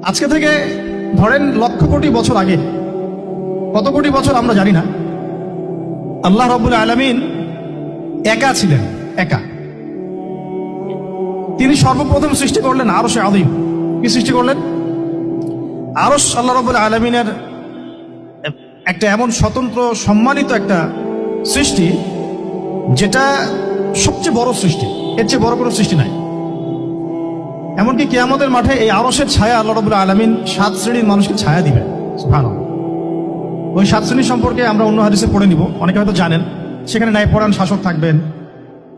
আজকে থেকে ধরেন লক্ষ কোটি বছর আগে, কত কোটি বছর আমরা জানি না, আল্লাহ রাব্বুল আলামিন একা ছিলেন, একা। তিনি সর্বপ্রথম সৃষ্টি করলেন আরশে আযীম। কি সৃষ্টি করলেন? আরশ আল্লাহ রাব্বুল আলামিনের একটা এমন স্বতন্ত্র সম্মানিত একটা সৃষ্টি, যেটা সবচেয়ে বড় সৃষ্টি, এর চেয়ে বড় কোনো সৃষ্টি নাই। এমনকি কিয়ামতের মাঠে এই আরশের ছায়া আল্লাহ রাব্বুল আলামিন 7 শ্রেণীর মানুষকে ছায়া দিবেন। সুবহানাল্লাহ। ওই 7 শ্রেণী সম্পর্কে আমরা অন্য হাদিসে পড়ে নিব, অনেকে হয়তো জানেন। সেখানে ন্যায়পরায়ণ শাসক থাকবেন,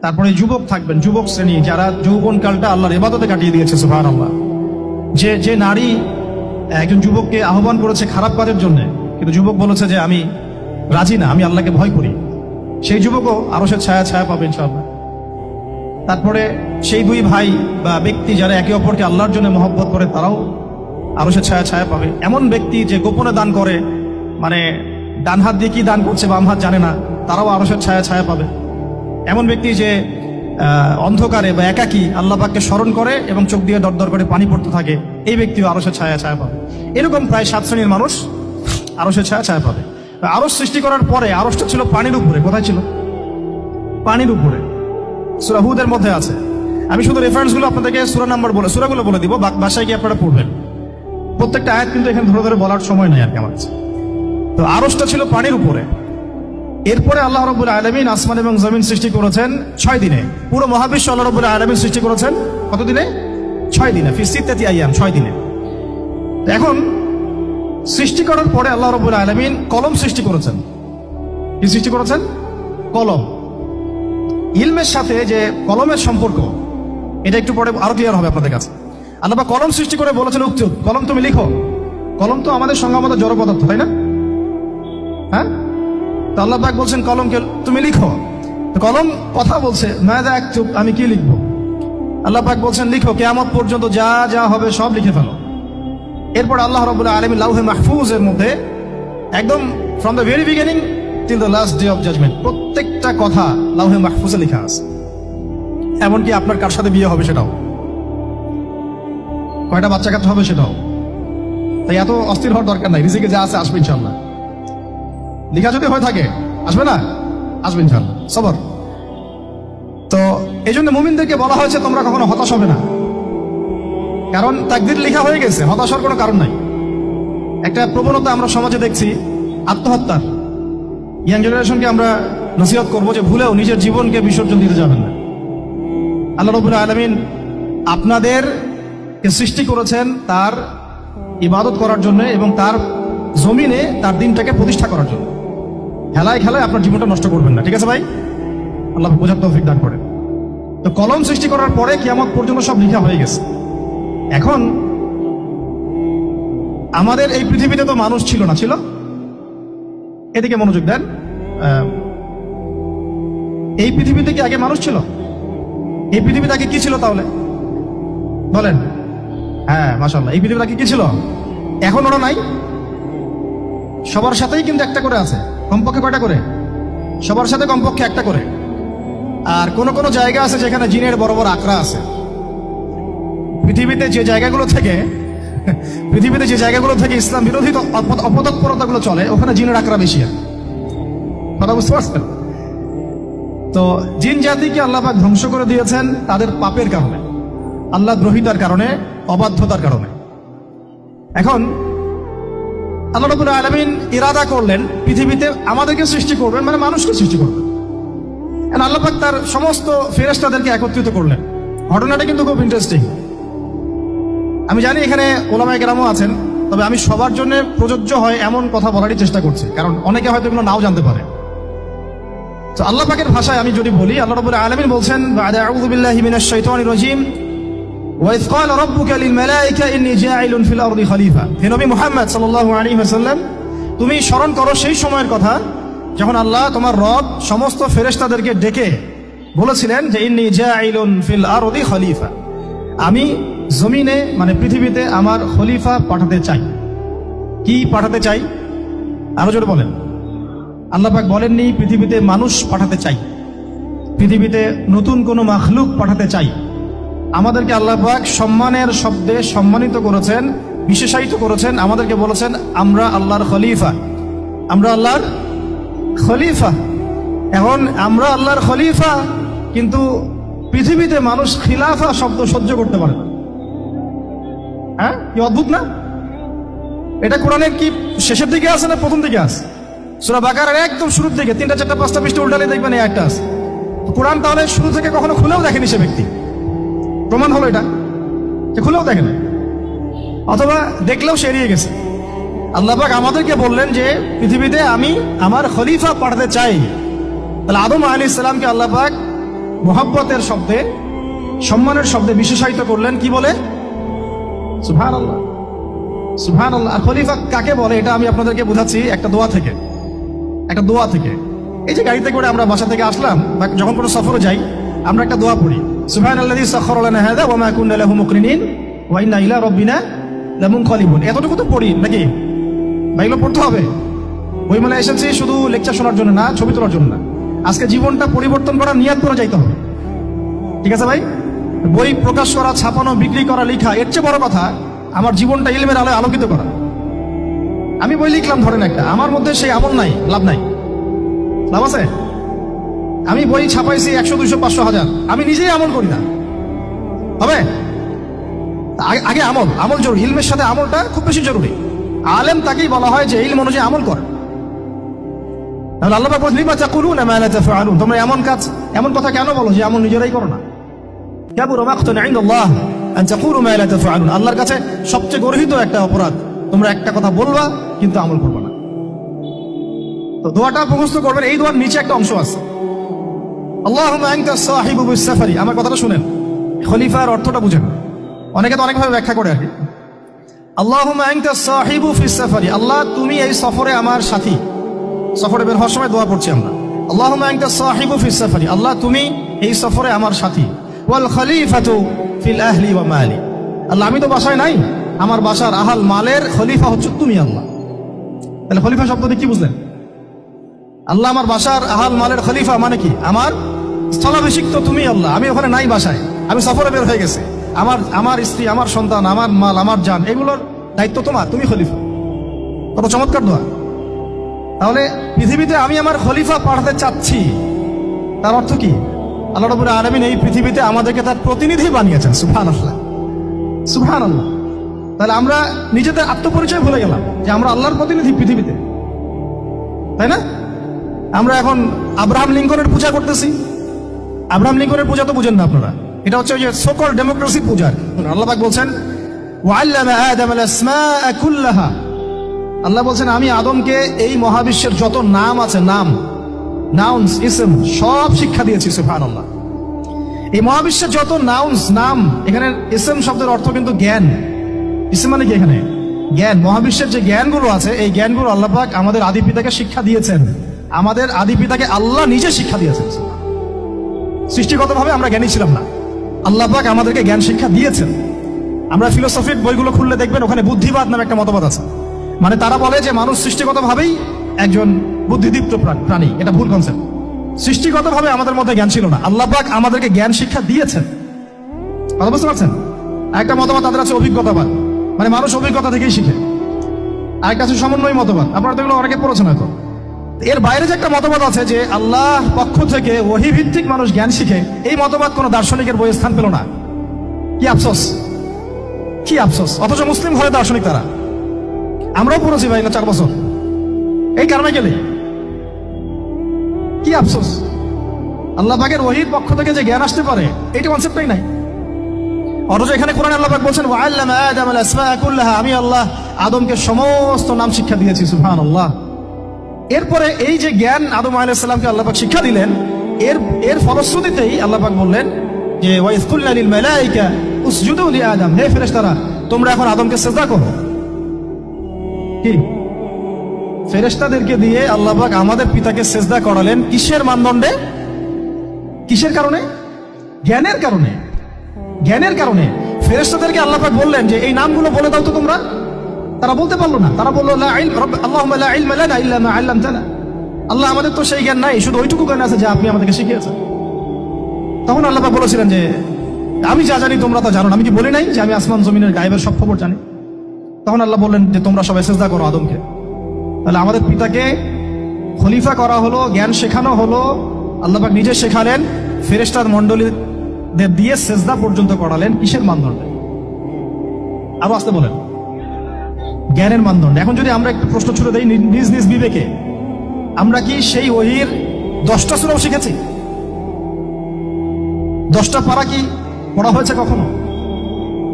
তারপরে যুবক থাকবেন, যুবক শ্রেণী যারা যৌবনকালটা আল্লাহর ইবাদতে কাটিয়ে দিয়েছে। সুবহানাল্লাহ। যে নারী একজন যুবককে আহ্বান করেছে খারাপ কাজের জন্য, কিন্তু যুবক বলেছে যে আমি রাজি না, আমি আল্লাহকে ভয় করি, সেই যুবকও আরশের ছায়া পাবে ইনশাআল্লাহ। তারপরে সেই দুই ভাই বা ব্যক্তি যারা একে অপরকে আল্লাহর জন্য মহব্বত করে, তারাও আরশের ছায়া পাবে। এমন ব্যক্তি যে গোপনে দান করে, মানে ডান হাত দিয়ে কি দান করছে বাম হাত জানে না, তারাও আরশের ছায়া পাবে। এমন ব্যক্তি যে অন্ধকারে বা একাকী আল্লাহ পাককে স্মরণ করে এবং চোখ দিয়ে দরদর করে পানি পড়তে থাকে, এই ব্যক্তিও আরশের ছায়া পাবে। এরকম প্রায় 7 শ্রেণীর মানুষ আরশের ছায়া পাবে। আরশ সৃষ্টি করার পরে আরশটা ছিল পানির উপরে। কোথায় ছিল? পানির উপরে। সূরা হুদের মধ্যে আছে। আমি শুধু রেফারেন্সগুলো আপনাদেরকে সূরাগুলো বলে দিব, বাসায় গিয়ে আপনারা পড়বেন। প্রত্যেকটা আয়াত কিন্তু এখানে ধরে ধরে বলার সময় নেই আর কি আমার কাছে। তো আরশটা ছিল পানির উপরে। এরপরে আল্লাহ রাব্বুল আলামিন আসমান এবং জমিন সৃষ্টি করেছেন 6 দিনে। পুরো মহাবিশ্ব আল্লাহ রাব্বুল আলামিন সৃষ্টি করেছেন কত দিনে? 6 দিনে। ফি সিত্তাতি আইয়াম, 6 দিনে। এখন সৃষ্টি করার পরে আল্লাহ রাব্বুল আলামিন কলম সৃষ্টি করেছেন। কি সৃষ্টি করেছেন? কলম। ইলমের সাথে যে কলমের সম্পর্ক, এটা একটু পরে আরো ক্লিয়ার হবে আপনাদের কাছে। আল্লাহ পাক কলম সৃষ্টি করে বলেছেন উক্তুব, কলম তুমি লিখো। কলম তো আমাদের সংজ্ঞামত জড় পদার্থ, তাই না? হ্যাঁ, তো আল্লাহ পাক বলছেন কলমকে তুমি লিখো। তো কলম কথা বলছে, মাযা আকতুব, আমি কি লিখবো? আল্লাহ পাক বলছেন লিখো, কিয়ামত পর্যন্ত যা যা হবে সব লিখে ফেলো। এরপর আল্লাহ রাব্বুল আলামিন লাউহে মাহফুজের মধ্যে একদম from the very beginning till the last day of judgement প্রত্যেকটা কথা লাউহে মাহফুজে লেখা আছে। এমনকি আপনার কার সাথে বিয়ে হবে সেটাও, কয়টা বাচ্চা কাচ্চা হবে সেটাও। তাই এত অস্থির হওয়ার দরকার নাই, রিজিকে যা আছে আসবে ইনশাআল্লাহ। লেখা যদি হয়ে থাকে আসবে না? আসবে ইনশাআল্লাহ। সবর। তো এই জন্য মুমিনদেরকে বলা হয়েছে তোমরা কখনো হতাশ হবে না, কারণ তাকদীর লেখা হয়ে গেছে, হতাশার কোনো কারণ নাই। একটা প্রবণতা আমরা সমাজে দেখছি আত্মহত্যার। ইয়াং জেনারেশনকে আমরা নসিহত করবো যে ভুলেও নিজের জীবনকে বিসর্জন দিতে যাবেন না। আল্লাহ রাব্বুল আলামিন আপনাদেরকে সৃষ্টি করেছেন তার ইবাদত করার জন্য এবং তার জমিনে তার দিনটাকে প্রতিষ্ঠা করার জন্য। খেলায় খেলায় আপনার জীবনটা নষ্ট করবেন না, ঠিক আছে ভাই? আল্লাহ বোঝার তৌফিক দান করেন। তো কলম সৃষ্টি করার পরে কিয়ামত পর্যন্ত সব লেখা হয়ে গেছে। এখন আমাদের এই পৃথিবীতে তো মানুষ ছিল না, ছিল? এদিকে মনোযোগ দেন। এই পৃথিবীতে কি আগে মানুষ ছিল? এই পৃথিবীতে আগে কি ছিল তাহলে বলেন? হ্যাঁ, মাশাআল্লাহ। এই পৃথিবীতে আগে কি ছিল? এখন ওরা নাই? সবার সাথেই কিন্তু একটা করে আছে। কমপক্ষে কয়টা করে? সবার সাথে কমপক্ষে একটা করে। আর কোন কোন জায়গা আছে যেখানে জিনের বড় বড় আকড়া আছে। পৃথিবীতে যে জায়গাগুলো থেকে ইসলাম বিরোধী অপতৎপরতাগুলো চলে, ওখানে জিনের আকড়া বেশি। কথা বুঝতে পারছেন? তো জিন জাতিকে আল্লাহ পাক ধ্বংস করে দিয়েছেন তাদের পাপের কারণে, আল্লাহ দ্রোহিতার কারণে, অবাধ্যতার কারণে। এখন আল্লাহ রাব্বুল আলামিন ইরাদা করলেন পৃথিবীতে আমাদেরকে সৃষ্টি করবেন, মানে মানুষকে সৃষ্টি করবেন। আল্লাহ পাক তার সমস্ত ফেরেশতাদেরকে একত্রিত করলেন। ঘটনাটা কিন্তু খুব ইন্টারেস্টিং। আমি জানি এখানে ওলামায়ে কেরামও আছেন, তবে আমি সবার জন্য প্রযোজ্য হয় এমন কথা বলারই চেষ্টা করছি, কারণ অনেকে হয়তো এগুলো নাও জানতে পারে। তো আল্লাহ পাকের ভাষায় আমি যদি বলি, আল্লাহ রাব্বুল আলামিন বলছেন আউযু বিল্লাহি মিনাশ শাইতানির রাজীম ওয়া ইয ক্বালা রাব্বুকা লিল মালায়েকা ইন্নী জাঈলুন ফিল আরদি খলিফা। হে নবী মুহাম্মদ সাল্লাল্লাহু আলাইহি ওয়াসাল্লাম, তুমি স্মরণ করো সেই সময়ের কথা যখন আল্লাহ তোমার রব সমস্ত ফেরেশতাদেরকে ডেকে বলেছিলেন যে ইন্নী জাঈলুন ফিল আরদি খলিফা, আমি জমিনে মানে পৃথিবীতে আমার খলিফা পাঠাতে চাই। কি পাঠাতে চাই? আরো জোরে বলেন। আল্লাহ পাক বলেননি পৃথিবীতে মানুষ পাঠাতে চাই, পৃথিবীতে নতুন কোনো মাখলুক পাঠাতে চাই। আমাদেরকে আল্লাহ পাক সম্মানের শব্দে সম্মানিত করেছেন বিশেষায়িত করেছেন, আমাদেরকে বলেছেন আমরা আল্লাহর খলিফা, আমরা আল্লাহর খলিফা। এখন আমরা আল্লাহর খলিফা, কিন্তু পৃথিবীতে মানুষ খিলাফা শব্দ সহ্য করতে পারে না। হ্যাঁ, কি অদ্ভুত না? এটা কোরআনের কি শেষের দিকে আছে না প্রথম দিকে আছে? সূরা বাকারার একদম শুরুর দিকে 3টা 4টা 5টা পৃষ্ঠা উল্টালে দেখবেন এই একটা আছে। কোরআন তাহলে শুরু থেকে কখনো খুলেও দেখেনি সে ব্যক্তি, প্রমাণ হলো এটা যে খুলেও দেখেন, অথবা দেখলেও সে এড়িয়ে গেছে। আল্লাহ পাক আমাদেরকে বললেন যে পৃথিবীতে আমি আমার খলিফা পাঠাতে চাই। তাহলে আদম আলাইহিস সালামকে আল্লাহ পাক মুহাব্বতের শব্দে, সম্মানের শব্দে বিশেষায়িত করলেন কি বলে? সুবহানাল্লাহ, সুবহানাল্লাহ। আর খলিফা কাকে বলে এটা আমি আপনাদেরকে বোঝাচ্ছি একটা দোয়া থেকে, একটা দোয়া থেকে। এই যে গাড়িতে করে আমরা বাসা থেকে আসলাম বা যখন কোনো সফরে যাই, আমরা একটা দোয়া পড়ি, সুবহানাল্লাযী সাখখারা লানা হাযা ওয়া মা কুন্না লাহু মুকরিনিন ওয়া ইন্না ইলা রাব্বিনা লামুনকালিবুন। এতটুকু তো পড়ি নাকি? ভাই, এগুলো পড়তে হবে। বইমেলা এসেছি শুধু লেকচার শোনার জন্য না, ছবি তোলার জন্য না। আজকে জীবনটা পরিবর্তন করার নিয়াত করে যাইতে হবে, ঠিক আছে ভাই? বই প্রকাশ করা, ছাপানো, বিক্রি করা, লেখা, এর চেয়ে বড় কথা আমার জীবনটা ইলমের আলোয় আলোকিত করা। আমি বই লিখলাম ধরেন একটা, আমার মধ্যে সেই আমল নাই, লাভ নাই, লাভ আছে? আমি বই ছাপাইছি 100, 200, 500, 1000, আমি নিজেই আমল করি না, হবে? আগে আমল, আমল জরুরি। ইলমের সাথে আমলটা খুব বেশি জরুরি। আলেম তাকেই বলা হয় যে ইলম অনুযায়ী আমল করে। তাহলে আল্লাহ পাক বলেন লিমা তাকুলুনা মা লা তাফআলুন, তোমরা এমন কাজ, এমন কথা কেন বলো যে আমল নিজেরাই করো না? কাবুরা মাকতান ইনদাল্লাহ আন তাকুলু মা লা তাফআলুন, আল্লাহর কাছে সবচেয়ে গর্হিত একটা অপরাধ, তোমরা একটা কথা বলবা কিন্তু আমল করবে না। তো দোয়াটা মুখস্থ করবেন। এই দোয়ার নিচে একটা অংশ আছে, আল্লাহুম্মা আনতা সাহিবু বিস সাফারি। আমার কথাটা শুনেন, খলিফার অর্থটা বুঝেন। অনেকে তো অনেকভাবে ব্যাখ্যা করে আর কি। আল্লাহুম্মা আনতা সাহিবু ফিস সাফারি, আল্লাহ তুমি এই সফরে আমার সাথী। সফরে বের হওয়ার সময় দোয়া পড়ছি আমরা, আল্লাহুম্মা আনতা সাহিবু ফিস সাফারি, আল্লাহ তুমি এই সফরে আমার সাথী। ওয়াল খলিফাতু ফিল আহলি ওয়া মালি, আল্লাহ আমি তো বাসায় নাই, আমার বাসার আহাল মালের খলিফা হচ্ছে তুমি আল্লাহ। তাহলে খলিফা শব্দটি কি বুঝলেন? আল্লাহ আমার বাসার আহাল মালের খলিফা মানে কি? আমার স্থলাভিষিক্ত তুমি আল্লাহ, আমি ওখানে নাই বাসায়, আমি সফরে বের হয়ে গেছি, আমার স্ত্রী, আমার সন্তান, আমার মাল, আমার জান, এগুলোর দায়িত্ব তোমার, তুমি খলিফা। কত চমৎকার দোয়া। তাহলে পৃথিবীতে আমি আমার খলিফা পাঠাতে চাচ্ছি, তার অর্থ কি? আল্লাহ রাব্বুল আলামিন এই পৃথিবীতে আমাদেরকে তার প্রতিনিধি বানিয়েছেন। সুবহানাল্লাহ, সুবহানাল্লাহ। তাহলে আমরা নিজেদের আত্মপরিচয় ভুলে গেলাম যে আমরা আল্লাহর প্রতিনিধি পৃথিবীতে, তাই না? আমরা এখন আব্রাহাম লিঙ্কনের পূজা করতেছি। আব্রাহাম লিঙ্কনের পূজা তো বুঝেন না আপনারা, এটা হচ্ছে ওই যে সোকল ডেমোক্রেসি পূজা। আল্লাহ পাক বলছেন ওয়াল্লামা আদামাল আসমাআ কুল্লাহা, আল্লাহ বলছেন আমি আদমকে এই মহাবিশ্বের যত নাম আছে, নাম, নাউন্স, ইসম, সব শিক্ষা দিয়েছি। সুবহানাল্লাহ। এই মহাবিশ্বের যত নাউন্স, নাম, এখানে ইসম শব্দের অর্থ কিন্তু জ্ঞান। ইসম মানে কি? এখানে জ্ঞান। মহাবিশ্বের যে জ্ঞানগুলো আছে, এই জ্ঞানগুলো আল্লাহ পাক আমাদের আদি পিতাকে শিক্ষা দিয়েছেন। আমাদের আদি পিতাকে আল্লাহ নিজে শিক্ষা দিয়েছেন। সৃষ্টিগতভাবে আমরা জ্ঞানী ছিলাম না, আল্লাহ পাক আমাদেরকে জ্ঞান শিক্ষা দিয়েছেন। আমরা ফিলোসফির বইগুলো খুললে দেখবেন ওখানে বুদ্ধিবাদ নামে একটা মতবাদ আছে। মানে তারা বলে যে মানুষ সৃষ্টিগতভাবেই একজন বুদ্ধিদীপ্ত প্রাণী। এটা ভুল কনসেপ্ট। সৃষ্টিগতভাবে আমাদের মধ্যে জ্ঞান ছিল না, আল্লাহ পাক আমাদেরকে জ্ঞান শিক্ষা দিয়েছেন। কথা বুঝতে পারছেন? একটা মতবাদ তাদের আছে অভিজ্ঞতাবাদ, মানে মানুষ অভিজ্ঞতা থেকেই শিখে। আরেকটা আছে সমন্বয় মতবাদ, আপনারা তো এগুলো অনেকে পড়েছেন হয়তো। এর বাইরে যে একটা মতবাদ আছে যে আল্লাহ পক্ষ থেকে ওহী ভিত্তিক মানুষ জ্ঞান শিখে, এই মতবাদ কোন দার্শনিকের বইয়ে স্থান পেল না। কি আফসোস, কি আফসোস। অথচ মুসলিম ঘরে দার্শনিক তারা। আমরাও পড়েছি ভাই না 4 বছর, এই কারণে গেলে কি আফসোস। আল্লাহ পাকের ওহীর পক্ষ থেকে যে জ্ঞান আসতে পারে, এইটা কনসেপ্টই নাই। অথচ এখানে কোরআনে আল্লাহ পাক বলছেন ওয়াল্লামা আদামাল আসমাআ কুল্লাহা, আমি আল্লাহ আদমকে সমস্ত নাম শিক্ষা দিয়েছি। সুবহানাল্লাহ। এরপরে এই যে জ্ঞান আদম আলাইহিস সালামকে আল্লাহ পাক শিক্ষা দিলেন, এর ফলশ্রুতিতেই আল্লাহ পাক বললেন যে ওয়াইজ কুলনা লিল মালাইকা উসজুদু লি আদম, হে ফেরেশতারা তোমরা এখন আদমকে সিজদা করো। কি ফেরেশতাদেরকে দিয়ে আল্লাহ পাক আমাদের পিতাকে সিজদা করালেন কিসের মানদণ্ডে? কিসের কারণে? জ্ঞানের কারণে। জ্ঞানের কারণে ফেরেশতাদেরকে আল্লাহ পাক বললেন যে এই নামগুলো বলে দাও তো তোমরা। তারা বলতে পারলো না। তারা বললো লা ইলম আল্লাহুম্মা লা ইলমা লানা ইল্লা মা আল্লামতানা, আল্লাহ আমাদের তো সেই জ্ঞান নাই, শুধু ওইটুকু জ্ঞান আছে যা আপনি আমাদেরকে শিখিয়েছেন। তখন আল্লাহ পাক বলেছিলেন যে আমি যা জানি তোমরা তা জানো না। আমি কি বলি নাই যে আমি আসমান জমিনের গায়েবের সব খবর জানি? তখন আল্লাহ বললেন যে তোমরা সবাই সিজদা করো আদমকে। তাহলে আমাদের পিতাকে খলিফা করা হলো, জ্ঞান শেখানো হলো, আল্লাহ পাক নিজে শেখালেন, ফেরেশতার মণ্ডলীদের দিয়ে সিজদা পর্যন্ত করালেন। কিসের মানদণ্ডে? আরো আসতে বলেন, জ্ঞানের মানদণ্ড। এখন যদি আমরা একটু প্রশ্ন ছুড়ে দেই নিজ নিজ বিবেকে, আমরা কি সেই ওহীর 10টা সূরাও শিখেছি? 10টা পারা কি পড়া হয়েছে কখনো?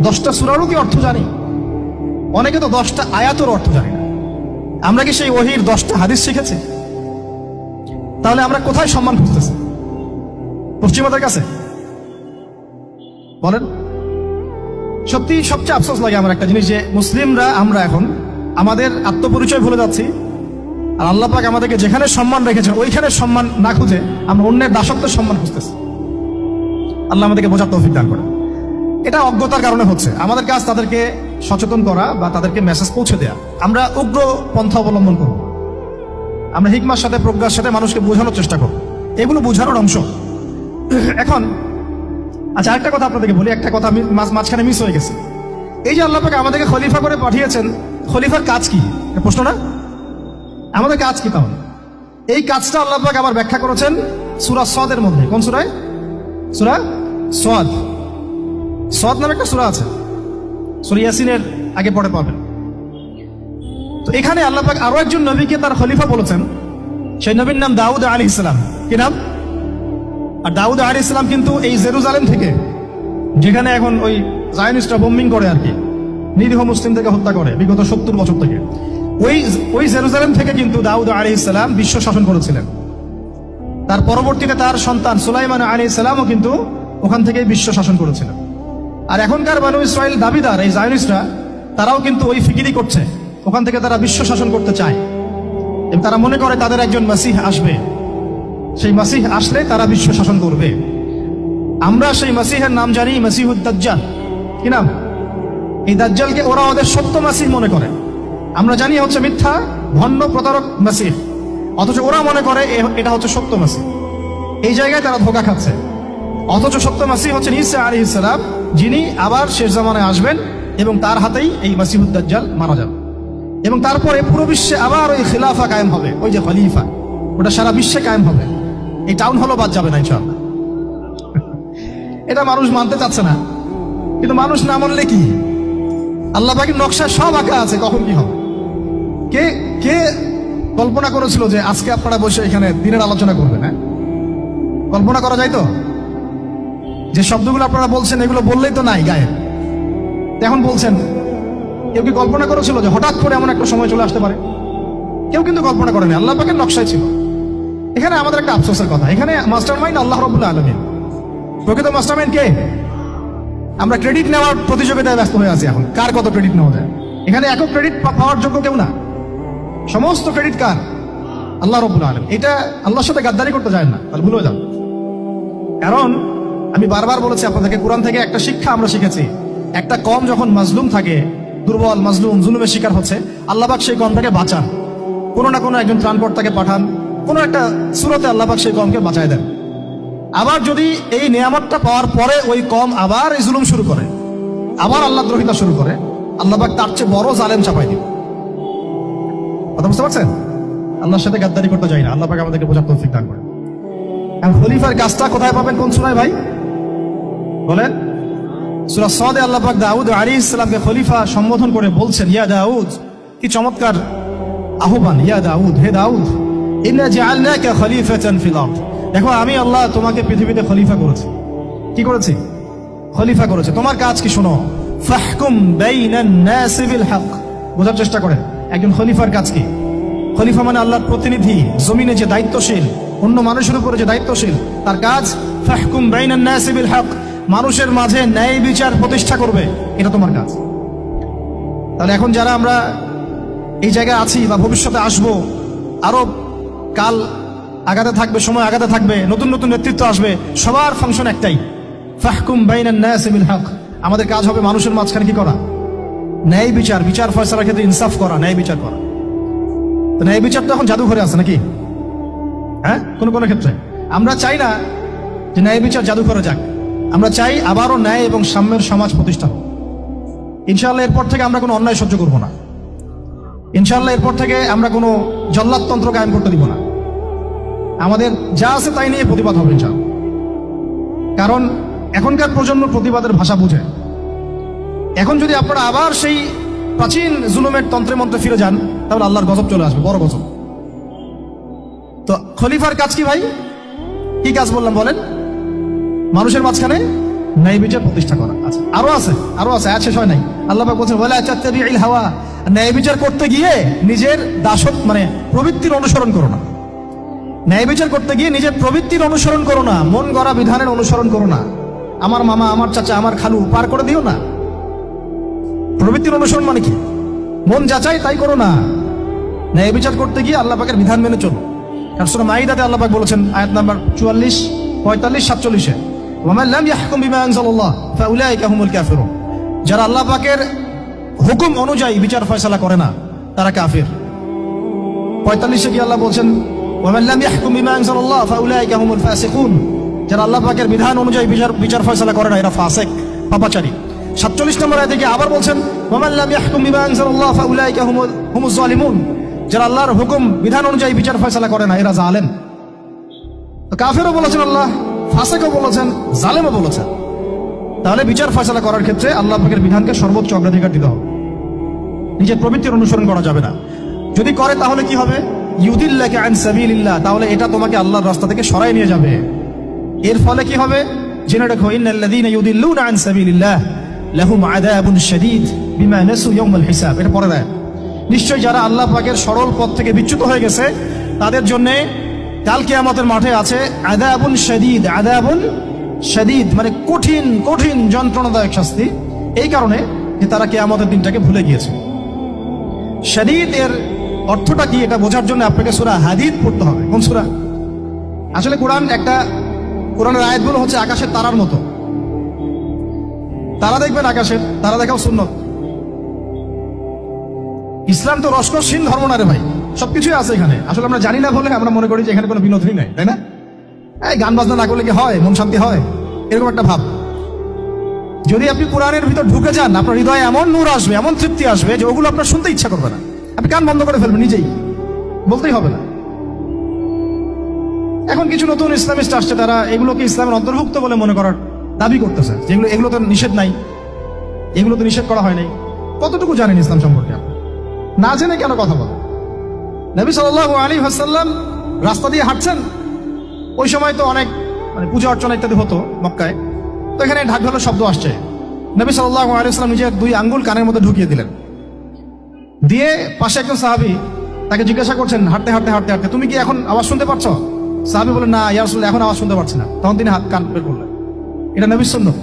10টা সূরারও কি অর্থ জানি? অনেকে তো 10টা আয়াতের অর্থ জানি না। আমরা কি সেই ওহীর 10টা হাদিস শিখেছি? তাহলে আমরা কোথায় সম্মান খুঁজতেছি? পশ্চিমাদের কাছে? বলেন। সত্যি সবচেয়ে আফসোস লাগে আমার একটা জিনিস, যে মুসলিমরা আমরা এখন আমাদের আত্মপরিচয় ভুলে যাচ্ছি, আর আল্লাহ পাক আমাদেরকে যেখানে সম্মান রেখেছেন ওইখানে সম্মান না খুঁজে আমরা অন্যের দাসত্বের সম্মান খুঁজতেছি। আল্লাহ আমাদেরকে বোঝার তৌফিক দান করে। এটা অজ্ঞতার কারণে হচ্ছে। আমাদের কাজ তাদেরকে সচেতন করা বা তাদেরকে মেসেজ পৌঁছে দেওয়া। আমরা উগ্র পন্থা অবলম্বন করব, আমরা হিকমার সাথে প্রজ্ঞার সাথে মানুষকে বোঝানোর চেষ্টা করব, এগুলো বোঝানোর অংশ। এখন আচ্ছা, আরেকটা কথা আপনাদেরকে বলি, একটা কথা আমি মাঝখানে মিস হয়ে গেছে। এই যে আল্লাহ পাক আমাদেরকে খলিফা করে পাঠিয়েছেন, খলিফার কাজ কি? প্রশ্ন না? আমাদের কাজ কি তাহলে? এই কাজটা আল্লাহ পাক আবার ব্যাখ্যা করেছেন সূরা সদের মধ্যে। কোন সূরায়? সূরা সদ। সদ নামে একটা সূরা আছে, সূরা ইয়াসিনের আগে পড়ে পাবেন। তো এখানে আল্লাহ পাক আরো একজন নবীকে তার খলিফা বলেছেন। সেই নবীর নাম দাউদ আলাইহিস সালাম। কি নাম? আর দাউদ আলাইহিস সালাম কিন্তু এই জেরুজালেম থেকে, যেখানে এখন ওই জায়নিস্টরা বোম্বিং করে আর কি, নিরীহ মুসলিমদেরকে হত্যা করে বিগত 70 বছর থেকে, ওই জেরুজালেম থেকে কিন্তু দাউদ আলাইহিস সালাম বিশ্ব শাসন করেছিলেন। তার পরবর্তীতে তার সন্তান সুলাইমান আলাইহিস সালামও কিন্তু ওখান থেকেই বিশ্ব শাসন করেছিলেন। আর এখনকার বনু ইসরাইল দাবিদার এই জায়নিস্টরা, তারাও কিন্তু ওই ফিকিরি করছে, ওখান থেকে তারা বিশ্ব শাসন করতে চায় এবং তারা মনে করে তাদের একজন মাসিহ আসবে, সেই মাসিহ আসলে তারা বিশ্ব শাসন করবে। আমরা সেই মাসিহের নাম জানি মাসিহুদ দাজ্জাল। কি নাম? এই দাজ্জালকে ওরা ওদের সত্য মাসিহ মনে করে, আমরা জানি হচ্ছে মিথ্যা ভণ্ড প্রতারক মাসিহ, অথচ ওরা মনে করে এটা হচ্ছে সত্য মাসিহ। এই জায়গায় তারা ধোঁকা খাচ্ছে। অথচ সত্য মাসিহ হচ্ছেন ঈসা আলাইহিস সালাম, যিনি আবার শেষ জামানায় আসবেন এবং তার হাতেই এই মাসিহুদ দাজ্জাল মারা যাবে। এবং তারপরে পুরো বিশ্বে আবার ওই খিলাফা কায়েম হবে, ওই যে খলিফা, ওটা সারা বিশ্বে কায়েম হবে। এই টাউন হলও বাদ যাবে না ইনশাআল্লাহ। এটা মানুষ মানতে চাচ্ছে না, কিন্তু মানুষ না মানলে কি? আল্লাহ পাকের নকশায় সব আঁকা আছে কখন কি হবে। কে কে কল্পনা করেছিল যে আজকে আপনারা বসে এখানে দিনের আলোচনা করবেন? হ্যাঁ, কল্পনা করা যায় তো? যে শব্দগুলো আপনারা বলছেন এগুলো বললেই তো নাই গায়ে, এখন বলছেন। কেউ কি কল্পনা করেছিল যে হঠাৎ করে এমন একটা সময় চলে আসতে পারে? কেউ কিন্তু কল্পনা করেনি, আল্লাহ পাকের নকশায় ছিল। এখানে আমাদের একটা আফসোসের কথা, এখানে মাস্টারমাইন্ড আল্লাহ রাব্বুল আলামিন। প্রকৃত মাস্টারমাইন্ড কে? আমরা ক্রেডিট নেওয়ার প্রতিযোগিতায় ব্যস্ত হয়ে আছি এখন, কার কত ক্রেডিট নেওয়া যায়। এখানে একক ক্রেডিট পাওয়ার যোগ্য কেউ না, সমস্ত ক্রেডিট কার? আল্লাহ রাব্বুল আলামিন। এটা আল্লাহর সাথে গাদ্দারি করতে যায় না, তাহলে ভুলে যান। কারণ আমি বারবার বলেছি আপনাদেরকে, কোরআন থেকে একটা শিক্ষা আমরা শিখেছি, একটা কম যখন মাজলুম থাকে, দুর্বল মাজলুম জুলুমের শিকার হচ্ছে, আল্লাহ পাক সেই কমটাকে বাঁচান, কোনো না কোনো একজন ত্রাণকর্তাকে পাঠান, কোনো একটা সূরাতে আল্লাহ পাক সেই কমকে বাঁচায় দেন। আবার যদি এই নিয়ামতটা পাওয়ার পরে ওই কম আবার এই জুলুম শুরু করে, আবার আল্লাহ দ্রোহিতা শুরু করে, আল্লাহ পাক তার চেয়ে বড় জালেম চাপাই দিবে। কথা বুঝতে পারছেন? আল্লাহর সাথে গাদ্দারি করতে যাই না, আল্লাহ পাক আমাদেরকে বোঝার তৌফিক দান করে। এখন খলিফার কাজটা কোথায় পাবেন? কোন সূরায় ভাই বলেন? সূরা সদে আল্লাহ পাক দাউদ আলাইহিস সালামকে খলিফা সম্বোধন করে বলছেন, ইয়া দাউদ। কি চমৎকার আহ্বান! ইয়া দাউদ, হে দাউদ, ইন্না জাআলনাকা খলিফাতান ফিল আরদ। দেখো, আমি আল্লাহ তোমাকে পৃথিবীতে খলিফা করেছি। কি করেছি? খলিফা করেছে। তোমার কাজ কি শোনো, ফাহকুম বাইনান নাসি বিল হক। বোঝার চেষ্টা করেন একজন খলিফার কাজ কি। খলিফা মানে আল্লাহর প্রতিনিধি, জমিনে যে দায়িত্বশীল, অন্য মানুষের উপরে যে দায়িত্বশীল, তার কাজ ফাহকুম বাইনান নাসি বিল হক, মানুষের মাঝে ন্যায় বিচার প্রতিষ্ঠা করবে, এটা তোমার কাজ। তাহলে এখন যারা আমরা এই জায়গায় আছি বা ভবিষ্যতে আসবো, আরো কাল আগাতে থাকবে, সময় আগাতে থাকবে, নতুন নতুন নেতৃত্ব আসবে, সবার ফাংশন একটাই, ফাহকুম বাইনান নাসি বিল হক। আমাদের কাজ হবে মানুষের মাঝখানে কি করা? ন্যায় বিচার, বিচার ফয়সালার ক্ষেত্রে ইনসাফ করা, ন্যায় বিচার করা। তো ন্যায় বিচার তো এখন জাদুঘরে আছে নাকি? হ্যাঁ, কোনো কোনো ক্ষেত্রে আমরা চাই না যে ন্যায় বিচার জাদুঘরে যাক, আমরা চাই আবারও ন্যায় এবং সাম্যের সমাজ প্রতিষ্ঠা হোক। ইনশাআল্লাহ এরপর থেকে আমরা কোনো অন্যায় সহ্য করব না। ইনশাআল্লাহ এরপর থেকে আমরা কোনো জল্লাদতন্ত্র কায়েম করতে দিব না। আমাদের যা আছে তাই নিয়ে প্রতিবাদ হবে ইনশাআল্লাহ। কারণ এখনকার প্রজন্ম প্রতিবাদের ভাষা বুঝে। এখন যদি আপনারা আবার সেই প্রাচীন জুলুমের তন্ত্রে মন্ত্রে ফিরে যান, তাহলে আল্লাহর গজব চলে আসবে, বড় গজব। তো খলিফার কাজ কি ভাই? কি কাজ বললাম বলেন? মানুষের মাঝখানে ন্যায় বিচার প্রতিষ্ঠা করা। আচ্ছা, আরো আছে আয়াত শেষ হয় নাই। আল্লাহ পাক বলছেন ওয়ালা তাত্তাবিউল হাওয়া, ন্যায় বিচার করতে গিয়ে নিজের দাসত্ব মানে প্রবৃত্তির অনুসরণ করো না। ন্যায় বিচার করতে গিয়ে নিজের প্রবৃত্তির অনুসরণ করো না, মন গড়া বিধানের অনুসরণ করো না। আমার মামা, আমার চাচা, আমার খালু পার করে দিও না। প্রবৃত্তির অনুসরণ মানে কি? মন যাচাই তাই করো না। ন্যায় বিচার করতে গিয়ে আল্লাহ পাকের বিধান মেনে চলো। কারণ সূরা মাইদাতে আল্লাহ পাক বলেছেন আয়াত নাম্বার 44, 45, 47-এ, ওয়ামান লাম ইয়াহকুম বিমা আনজালাল্লাহ ফাউলাইকা হুমুল কাফিরুন, যারা আল্লাহ পাকের হুকুম অনুযায়ী বিচার ফয়সালা করে না তারা কাফির। 45-এ কি আল্লাহ বলছেন ওয়ামান লাম ইয়াহকুম বিমা আনজালাল্লাহ ফাউলাইকা হুমুল ফাসিকুন, যারা আল্লাহ পাকের বিধান অনুযায়ী বিচার ফয়সালা করে না এরা ফাসিক, পাপাচারী। 47 নম্বর আয়াতে কি আবার বলছেন ওয়ামান লাম ইয়াহকুম বিমা আনজালাল্লাহ ফাউলাইকা হুমুজ জালিমুন, যারা আল্লাহর হুকুম বিধান অনুযায়ী বিচার ফয়সালা করে না এরা জালেম। তো কাফেরও বলেছেন আল্লাহ, ফাসিকও বলেছেন, জালেমও বলেছেন। তাহলে বিচার ফয়সালা করার ক্ষেত্রে আল্লাহ পাকের বিধানকে সর্বোচ্চ অগ্রাধিকার দিতে হবে। নিজের প্রবৃত্তির অনুসরণ করা যাবে না। যদি করে তাহলে কি হবে? ইউদিল্লাকা আন সাবিলিল্লাহ, তাহলে এটা তোমাকে আল্লাহর রাস্তা থেকে সরাই নিয়ে যাবে। এর ফলে কি হবে? জেনে রাখো ইন্নাল্লাযীনা ইউদিল্লুনা আন সাবিলিল্লাহ লাহুম আযাবুন শাদীদ বিমা নাসু ইয়াউমাল হিসাব। এটা পরে দেয়, নিশ্চয় যারা আল্লাহ পাকের সরল পথ থেকে বিচ্যুত হয়ে গেছে তাদের জন্য কাল কিয়ামতের মাঠে আছে আযাবুন শাদীদ। আযাবুন শাদীদ মানে কঠিন কঠিন যন্ত্রণাদায়ক শাস্তি, এই কারণে যে তারা কিয়ামতের দিনটাকে ভুলে গিয়েছে। শাদীদ এর অর্থটা কি এটা বোঝার জন্য আপনাকে সূরা হাদীদ পড়তে হবে। কোন সূরা? আসলে কোরআনের আয়াতগুলো হচ্ছে আকাশের তারার মতো। তারা দেখবেন আকাশের, তারা দেখাও সুন্নত। ইসলাম তো রসকসহীন ধর্ম না রে ভাই, সবকিছুই আছে এখানে। আসলে আমরা জানি না বলে আমরা মনে করি যে এখানে কোনো বিনোদনই নাই, তাই না? এই গান বাজনা না করলে কি হয়, মন শান্তি হয়, এরকম একটা ভাব। যদি আপনি কোরআনের ভিতর ঢুকে যান, আপনার হৃদয়ে এমন নূর আসবে, এমন তৃপ্তি আসবে যে ওগুলো আপনার শুনতে ইচ্ছা করবে না। আপনি কান বন্ধ করে ফেলবেন, নিজেই বলতেই হবে না। এখন কিছু নতুন ইসলামিস্ট আসছে, তারা এগুলোকে ইসলামের অন্তর্ভুক্ত বলে মনে করার দাবি করতেছে, যেগুলো এগুলো তো নিষেধ নাই, এগুলো তো নিষেধ করা হয় নাই। কতটুকু জানেন ইসলাম সম্পর্কে? আপনি না জেনে কেন কথা বলেন? নবী সাল্লাল্লাহু আলাইহি ওয়াসাল্লাম রাস্তা দিয়ে হাঁটছেন, ওই সময় তো অনেক পূজা অর্চনা ইত্যাদি হতো মক্কায়। তো এখানে ঢাক ঢোলের শব্দ আসছে। নবী সাল্লাল্লাহু আলাইহি ওয়াসাল্লাম নিজের 2 আঙ্গুল কানের মধ্যে ঢুকিয়ে দিলেন, দিয়ে পাশে একজন সাহাবী তাকে জিজ্ঞাসা করছেন হাঁটতে হাঁটতে হাঁটতে হাঁটতে, তুমি কি এখন আওয়াজ শুনতে পাচ্ছ? সাহাবী বলেন না ইয়া রাসূলুল্লাহ, এখন আওয়াজ শুনতে পাচ্ছি না। তখন তিনি হাত কান বের করলেন। এটা নবীর সুন্নাত।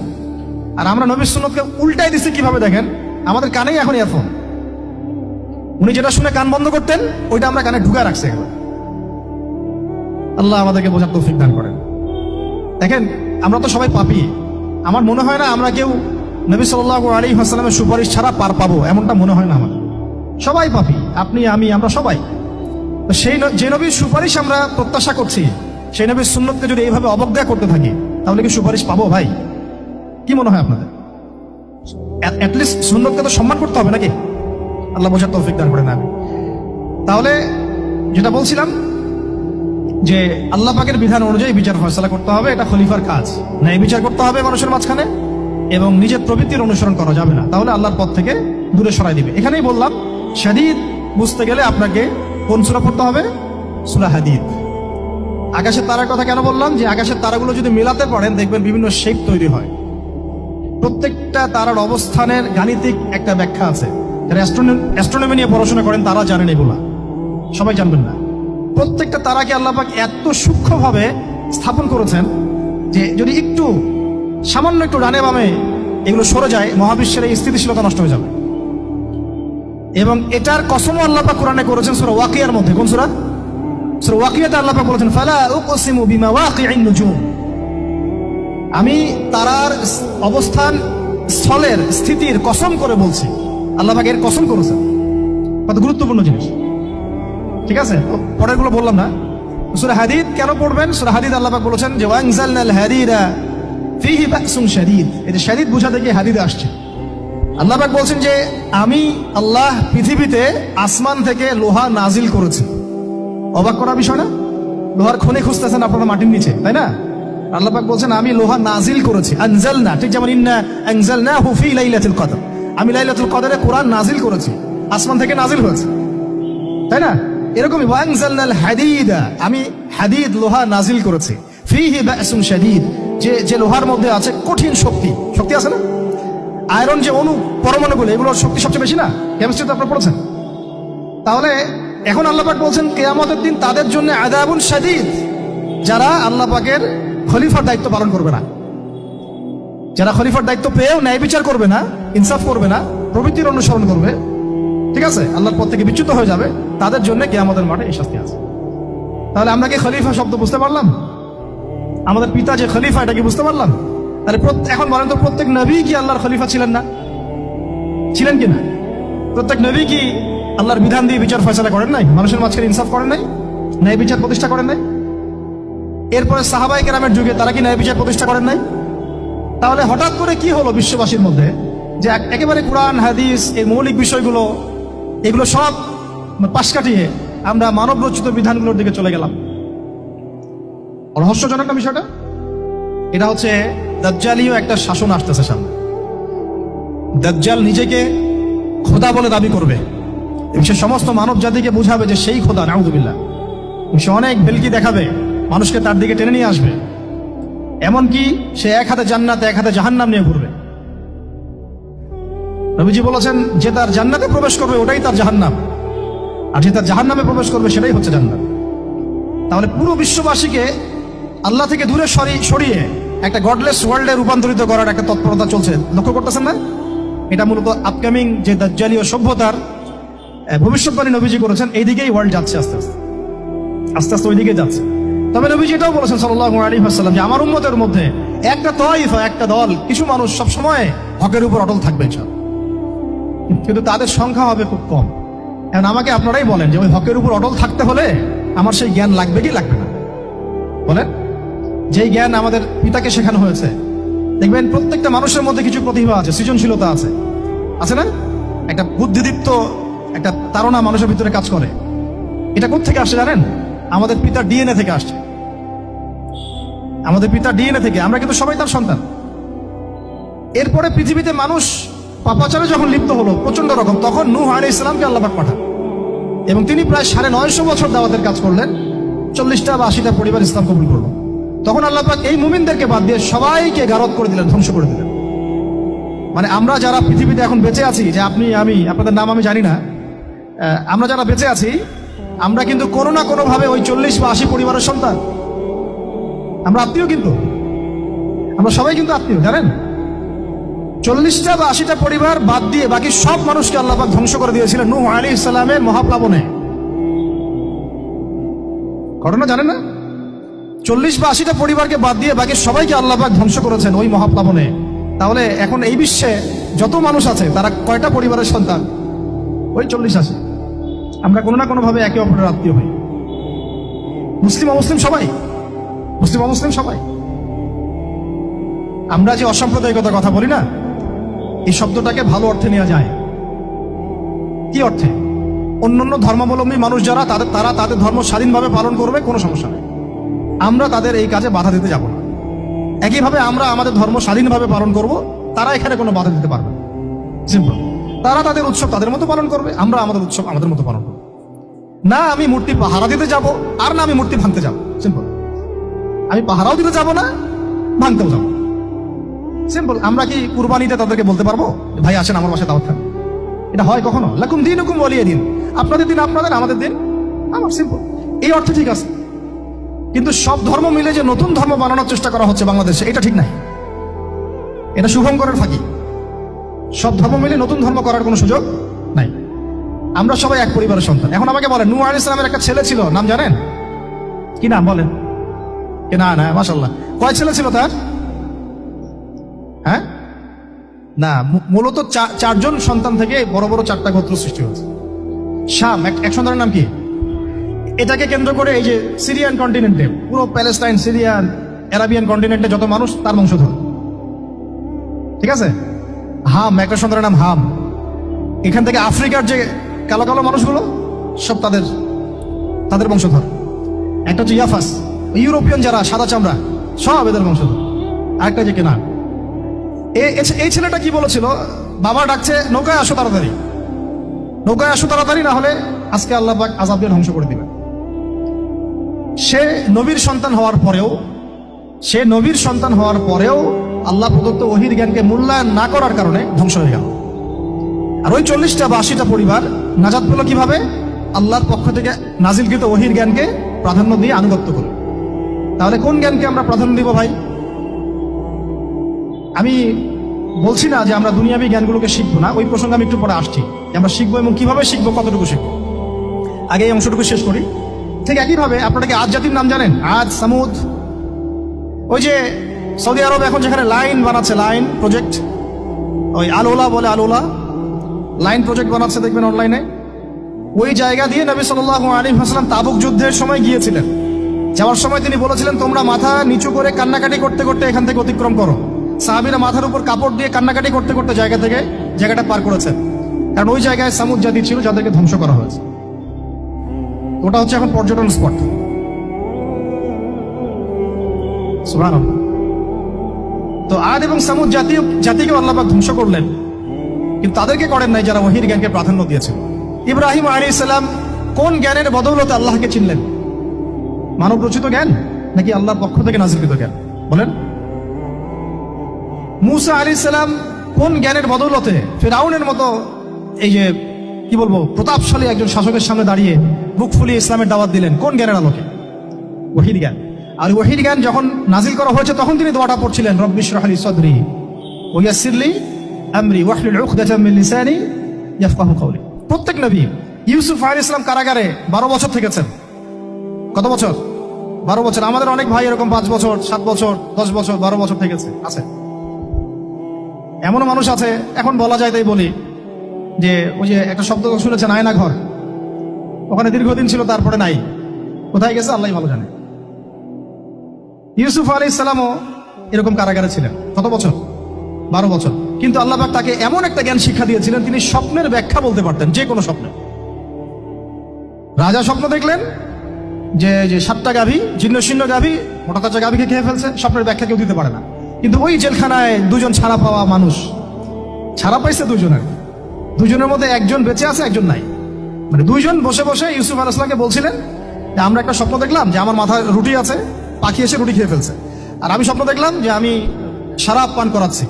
আর আমরা নবীর সুন্নাতকে উল্টাই দিচ্ছি কিভাবে দেখেন, আমাদের কানেই এখন ইয়ারফোন। উনি যেটা শুনে কান বন্ধ করতেন ওইটা আমরা কানে ঢুকায় রাখছি এখন। আল্লাহ আমাদেরকে বোঝার তৌফিক দান করেন। দেখেন আমরা তো সবাই পাপী। আমার মনে হয় না আমরা কেউ নবী সাল্লাল্লাহু আলাইহি ওয়াসাল্লামের সুপারিশ ছাড়া পার পাবো, এমনটা মনে হয় না আমাদের। সবাই পাপী, আপনি আমি আমরা সবাই। তো সেই যে নবীর সুপারিশ আমরা প্রত্যাশা করছি, সেই নবীর সুন্নতকে যদি এইভাবে অবজ্ঞা করতে থাকি তাহলে কি সুপারিশ পাবো ভাই? কি মনে হয় আপনাদের? অ্যাটলিস্ট সুন্নতকে তো সম্মান করতে হবে নাকি? আল্লাহ বোঝার তৌফিক দান করেন। আমি তাহলে যেটা বলছিলাম যে আল্লাহ পাকের বিধান অনুযায়ী বিচার ফয়সালা করতে হবে, এটা খলিফার কাজ। ন্যায় বিচার করতে হবে মানুষের মাঝখানে, এবং নিজের প্রবৃত্তির অনুসরণ করা যাবে না, তাহলে আল্লাহর পথ থেকে দূরে সরাই দিবে। এখানেই বললাম শাদীদ বুঝতে গেলে আপনাকে কোন সূরা পড়তে হবে? সূরা হাদীদ। আকাশের তারার কথা কেন বললাম? যে আকাশের তারাগুলো যদি মিলাতে পারেন দেখবেন বিভিন্ন শেপ তৈরি হয়। প্রত্যেকটা তারার অবস্থানের গাণিতিক একটা ব্যাখ্যা আছে। যারা অ্যাস্ট্রোনমি নিয়ে পড়াশোনা করেন তারা জানেন, এগুলা সবাই জানবেন না। প্রত্যেকটা তারাকে আল্লাহ পাক এত সূক্ষ্মভাবে স্থাপন করেছেন যে যদি একটু সামান্য একটু ডানে বামে এগুলো সরে যায়, মহাবিশ্বের এই স্থিতিশীলতা নষ্ট হয়ে যাবে। এবং এটার কসমও আল্লাহ পাক কোরআনে করেছেন সূরা ওয়াকিয়ার মধ্যে। কোন সূরা? সূরা ওয়াকিয়াতে আল্লাহ পাক বলেছেন ফালা উকসিমু বিমাওয়াকিইন নুজুম, আমি তারার অবস্থান স্থলের স্থিতির কসম করে বলছি। আল্লাহ পাক এর কসম করেছেন। কত গুরুত্বপূর্ণ জিনিস, ঠিক আছে? পরেরগুলো বললাম না। সূরা হাদীদ কেন পড়বেন? সূরা হাদীদ আল্লাহ পাক বলেছেন যে ওয়ানজালনাল হাদীদা ফীহি বাসুন শাদীদ। এটা শাদীদ বোঝাতে গিয়ে হাদীদে আসছে। আল্লাহ পাক বলছেন যে আমি আল্লাহ পৃথিবীতে আসমান থেকে লোহা নাজিল করেছি। অবাক করা বিষয় না? লোহার খনি খুঁজতেছেন আপনারা মাটির নিচে, তাই না? আল্লাহ পাক বলছেন আমি লোহা নাজিল করেছি। আনজালনা, ঠিক যেমন ইন্না আনজালনাহু ফি লাইলাতুল কদর, আমি লাইলাতুল কদরে কোরআন নাজিল করেছি, আসমান থেকে নাজিল হয়েছে, তাই না? এরকমই ওয়া আনজালনাল হাদিদা, আমি হাদিদ লোহা নাজিল করেছি। ফিহি বাসুন শাদীদ, যে লোহার মধ্যে আছে কঠিন শক্তি। শক্তি আছে না? আয়রন যে অণু পরমাণুগুলো, এগুলোর শক্তি সবচেয়ে বেশি না? কেমিস্ট্রি তো আপনারা পড়েছেন। তাহলে এখন আল্লাহ পাক বলছেন কিয়ামতের দিন তাদের জন্য আযাবুন শাদীদ, যারা আল্লাহ পাকের খলিফার দায়িত্ব পালন করবে না, যারা খলিফার দায়িত্ব পেয়েও ন্যায় বিচার করবে না, ইনসাফ করবে না, প্রবৃত্তির অনুসরণ করবে, ঠিক আছে, আল্লাহর পথ থেকে বিচ্যুত হয়ে যাবে, তাদের জন্য কিয়ামতের মাঠে এই শাস্তি আছে। তাহলে আমরা কি খলিফা শব্দ বুঝতে পারলাম? আমাদের পিতা যে খলিফা, এটা কি বুঝতে পারলাম? আরে এখন বলেন তো, প্রত্যেক নবী কি আল্লাহর খলিফা ছিলেন না? ছিলেন কিনা? প্রত্যেক নবী কি আল্লাহর বিধান দিয়ে বিচার ফয়সালা করেন নাই? মানুষের মাঝখানে ইনসাফ করেন নাই? ন্যায় বিচার প্রতিষ্ঠা করেন নাই? এরপরে সাহাবায়ে কেরামের যুগে তারা কি ন্যায় বিচার প্রতিষ্ঠা করেন নাই? তাহলে হঠাৎ করে কি হলো বিশ্ববাসীর মধ্যে যে একেবারে কোরআন হাদিস এই মৌলিক বিষয়গুলো, এগুলো সব পাশ কাটিয়ে আমরা মানব রচিত বিধানগুলোর দিকে চলে গেলাম? রহস্যজনক না বিষয়টা? এটা হচ্ছে দাজ্জালীয় একটা শাসন আসতেছে সামনে। দাজ্জাল নিজেকে খোদা বলে দাবি করবে, সে সমস্ত মানব জাতিকে বুঝাবে যে সেই খোদা, নাউযুবিল্লাহ। সে অনেক ভেলকি দেখাবে, মানুষকে তার দিকে টেনে নিয়ে আসবে, এমনকি সে এক হাতে জান্নাত এক হাতে জাহান্নাম নিয়ে ঘুরবে। নবীজি বলেছেন যে তার জান্নাতে প্রবেশ করবে ওটাই তার জাহান্নাম, আর যে তার জাহান্নামে প্রবেশ করবে সেটাই হচ্ছে জান্নাত। তাহলে পুরো বিশ্ববাসীকে আল্লাহ থেকে দূরে সরিয়ে একটা গডলেস ওয়ার্ল্ডে রূপান্তরিত করার একটা তৎপরতা চলছে, লক্ষ্য করতেছেন না? এটা মূলত আপকামিং যে দাজ্জালীয় সভ্যতার ভবিষ্যৎবাণী নবীজি করেছেন, এইদিকেই ওয়ার্ল্ড যাচ্ছে আস্তে আস্তে আস্তে আস্তে ওইদিকে যাচ্ছে। তবে নবীজি এটাও বলেছেন সাল্লাল্লাহু আলাইহি ওয়াসাল্লাম যে আমার উম্মতের মধ্যে একটা তাইফা, একটা দল, কিছু মানুষ সব সময় হকের উপর অটল থাকবে, কিন্তু তাদের সংখ্যা হবে খুব কম। এখন আমাকে আপনারাই বলেন যে ওই হকের উপর অটল থাকতে হলে আমার সেই জ্ঞান লাগবে কি লাগবে না? বলেন। যেই জ্ঞান আমাদের পিতাকে শেখানো হয়েছে, দেখবেন প্রত্যেকটা মানুষের মধ্যে কিছু প্রতিভা আছে, সৃজনশীলতা আছে, আছে না? একটা বুদ্ধিদীপ্ত একটা তাড়না মানুষের ভিতরে কাজ করে। এটা কোত্থেকে আসছে জানেন? আমাদের পিতার ডিএনএ থেকে আসছে। আমাদের পিতার ডিএনএ থেকে, আমরা কিন্তু সবাই তার সন্তান। এরপরে পৃথিবীতে মানুষ পাপাচারে যখন লিপ্ত হলো প্রচন্ড রকম, তখন নূহ আলাইহিস সালামকে আল্লাহ পাক পাঠান, এবং তিনি প্রায় 950 বছর দাওয়াতের কাজ করলেন, 40টা বা 80টা পরিবার ইসলাম কবুল করলো। তখন আল্লাহ পাক এই মুমিনদেরকে বাদ দিয়ে সবাইকে গারদ করে দিলেন, ধ্বংস করে দিলেন। মানে আমরা যারা পৃথিবীতে এখন বেঁচে আছি, যে আপনি আমি, আপনাদের নাম আমি জানি না, আমরা যারা বেঁচে আছি, আমরা কিন্তু কোনো না কোনো ভাবে ওই 40 বা 80 পরিবারের সন্তান। আমরা আত্মীয়, কিন্তু আমরা সবাই কিন্তু আত্মীয়, জানেন? 40টা বা 80টা পরিবার বাদ দিয়ে বাকি সব মানুষকে আল্লাহ পাক ধ্বংস করে দিয়েছিলেন নূহ আলাইহিস সালামের মহাপ্লাবনে। ঘটনা জানেন না? 40 বা 80টা পরিবারকে বাদ দিয়ে বাকি সবাইকে আল্লাহ পাক ধ্বংস করেছেন ওই মহাপ্লাবনে। তাহলে এখন এই বিশ্বে যত মানুষ আছে তারা কয়টা পরিবারের সন্তান? ওই 40-80। আমরা কোনো না কোনো ভাবে একে অপরের আত্মীয় হই, মুসলিম অমুসলিম সবাই, মুসলিম অমুসলিম সবাই। আমরা যে অসাম্প্রদায়িকতার কথা বলি না, এই শব্দটাকে ভালো অর্থে নেওয়া যায়। কি অর্থে? অন্যান্য ধর্মাবলম্বী মানুষ যারা, তারা তাদের ধর্ম স্বাধীনভাবে পালন করবে, কোনো সমস্যা নেই, আমরা তাদের এই কাজে বাধা দিতে যাব না। একইভাবে আমরা আমাদের ধর্ম স্বাধীনভাবে পালন করব, তারা এখানে কোনো বাধা দিতে পারবে না। সিম্পল। তারা তাদের উৎসব তাদের মতো পালন করবে, আমরা আমাদের উৎসব আমাদের মতো পালন করব। না আমি মূর্তি পাহারা দিতে যাব, আর না আমি মূর্তি ভাঙতে যাব। সিম্পল। আমি পাহারাও দিতে যাব না, ভাঙতেও যাব। সিম্পল। আমরা কি কুরবানিতে তাদেরকে বলতে পারবো ভাই আসেন আমার বাসায় দাওয়াত খান? এটা হয় কখনো? লাকুম দীনুকুম ওয়ালিয়া দিন, আপনাদের দিন আপনাদের, আমাদের দিন আমার। সিম্পল। এই অর্থে ঠিক আছে, কিন্তু সব ধর্ম মিলে যে নতুন ধর্ম বানানোর চেষ্টা করা হচ্ছে বাংলাদেশে, এটা ঠিক নাই। এটা শুভঙ্করের ফাঁকি। সব ধর্ম মিলে নতুন ধর্ম করার কোনো সুযোগ নাই। আমরা সবাই এক পরিবারের সন্তান। এখন আমাকে বলেন, নূহ আলাইহিস সালামের একটা ছেলে ছিল, নাম জানেন? কি নাম বলেন? না না, মাশাআল্লাহ। কয় ছেলে ছিল তার? হ্যাঁ, না, মূলত 4জন সন্তান থেকে বড় বড় 4টা গোত্র সৃষ্টি হয়েছে। শাম এক সন্তানের নাম কি? এটাকে কেন্দ্র করে এই যে সিরিয়ান কন্টিনেন্টে, পুরো প্যালেস্টাইন, সিরিয়ান, অ্যারাবিয়ান কন্টিনেন্টে যত মানুষ, তার বংশধর। ঠিক আছে? হাম, একটা সন্তানের নাম হাম। এখান থেকে আফ্রিকার যে কালো কালো মানুষগুলো সব তাদের বংশধর। একটা হচ্ছে ইয়াফাস, ইউরোপিয়ান যারা সাদা চামড়া সব এদের বংশধর। আরেকটা যে কেনান। এই ছেলেটা কি বলেছিল, বাবা ডাকছে নৌকায় আসো তাড়াতাড়ি, নৌকায় আসো তাড়াতাড়ি, না হলে আজকে আল্লাহ পাক আযাব দিয়ে ধ্বংস করে দিবেন। সে নবীর সন্তান হওয়ার পরেও আল্লাহ প্রদত্ত ওহীর জ্ঞানকে মূল্যায়ন না করার কারণে ধ্বংস হয়ে গেল। আর ওই 40টা বা 80টা পরিবার নাজাত পেল কিভাবে? আল্লাহর পক্ষ থেকে নাজিলকৃত ওহীর জ্ঞানকে প্রাধান্য দিয়ে আনুগত্য করে। তাহলে কোন জ্ঞানকে আমরা প্রাধান্য দিব ভাই? আমি বলছি না যে আমরা দুনিয়াবী জ্ঞানগুলোকে শিখবো না, ওই প্রসঙ্গে আমি একটু পরে আসছি যে আমরা শিখবো এবং কিভাবে শিখবো, কতটুকু শিখবো। আগে এই অংশটুকু শেষ করি। ঠিক একইভাবে আপনারা কি আদ জাতির নাম জানেন? আদ, সামুদ। ওই যে সৌদি আরব এখন যেখানে লাইন বানাচ্ছে, লাইন প্রজেক্ট, ওই আলোলা বলে, আলোলা লাইন প্রজেক্ট বানাচ্ছে, দেখবেন অনলাইনে। ওই জায়গা দিয়ে নবী সাল্লাল্লাহু আলাইহি ওয়াসাল্লাম তাবুক যুদ্ধের সময় গিয়েছিলেন। যাওয়ার সময় তিনি বলেছিলেন, তোমরা মাথা নিচু করে কান্নাকাটি করতে করতে এখান থেকে অতিক্রম করো। সাহাবীরা মাথার উপর কাপড় দিয়ে কান্নাকাটি করতে করতে জায়গাটা পার করেছেন, কারণ ওই জায়গায় সামুদ জাতি ছিল যাদেরকে ধ্বংস করা হয়েছে। ওটা হচ্ছে এখন পর্যটন স্পট। সুবহানাল্লাহ। তো আদ এবং সামুদ জাতিকে আল্লাহ পাক ধ্বংস করলেন, কিন্তু তাদেরকে করেন নাই যারা ওহীর জ্ঞানকে প্রাধান্য দিয়েছিল। ইব্রাহিম আলাইহিস সালাম কোন জ্ঞানের বদৌলতে আল্লাহকে চিনলেন? মানব রচিত জ্ঞান নাকি আল্লাহর পক্ষ থেকে নাজিলকৃত জ্ঞান? বলেন। মূসা আলাইহিস সালাম কোন জ্ঞানের বদৌলতে ফিরআউনের মতো এই যে কি বলবো প্রতাপশালী একজন শাসকের সামনে দাঁড়িয়ে বুক ফুলিয়ে ইসলামের দাওয়াত দিলেন? কোন জ্ঞানের আলোকে? ওহীর জ্ঞান। আর ওহীর জ্ঞান যখন নাজিল করা হয়েছে তখন তিনি দোয়াটা পড়ছিলেন, রব্বি ইশরাহ লি সাদরি ওয়া ইয়াসসির লি আমরি ওয়াহলুল উকদাতাম মিন লিসানি ইয়াফকাহু কওলি। প্রত্যেক নবী, ইউসুফ আলাইহিস সালাম কারাগারে 12 বছর থেকেছেন। কত বছর? 12 বছর। আমাদের অনেক ভাই এরকম 5 বছর, 7 বছর, 10 বছর, 12 বছর থেকেছে। আছে এমনও মানুষ আছে, এখন বলা যায় তাই বলি, যে ওই যে একটা শব্দ শুনেছেন আয়না ঘর, ওখানে দীর্ঘদিন ছিল, তারপরে নাই, কোথায় গেছে আল্লাহই ভালো জানে। ইউসুফ আলাইহিস সালামও এরকম কারাগারে ছিলেন। কত বছর? 12 বছর। কিন্তু আল্লাহ পাক তাকে এমন একটা জ্ঞান শিক্ষা দিয়েছিলেন, তিনি স্বপ্নের ব্যাখ্যা বলতে পারতেন, যে কোনো স্বপ্নে। রাজা স্বপ্ন দেখলেন যে 7টা গাভী, জীর্ণ শীর্ণ গাভী, মোটা তাজা গাভীকে খেয়ে ফেলছে, স্বপ্নের ব্যাখ্যা কেউ দিতে পারে না। কিন্তু ওই জেলখানায় 2জন ছাড়া পাওয়া মানুষ, ছাড়া পাইছে 2জনের, 2জনের মধ্যে একজন বেঁচে আছে, একজন নাই। মানে 2জন বসে বসে ইউসুফ আলাইহিস সালামকে বলছিলেন যে আমরা একটা স্বপ্ন দেখলাম যে আমার মাথায় রুটি আছে, পাখি এসে রুটি খেয়ে ফেলছে। আর আমি স্বপ্ন দেখলাম যে আমি শরাব পান করাচ্ছি,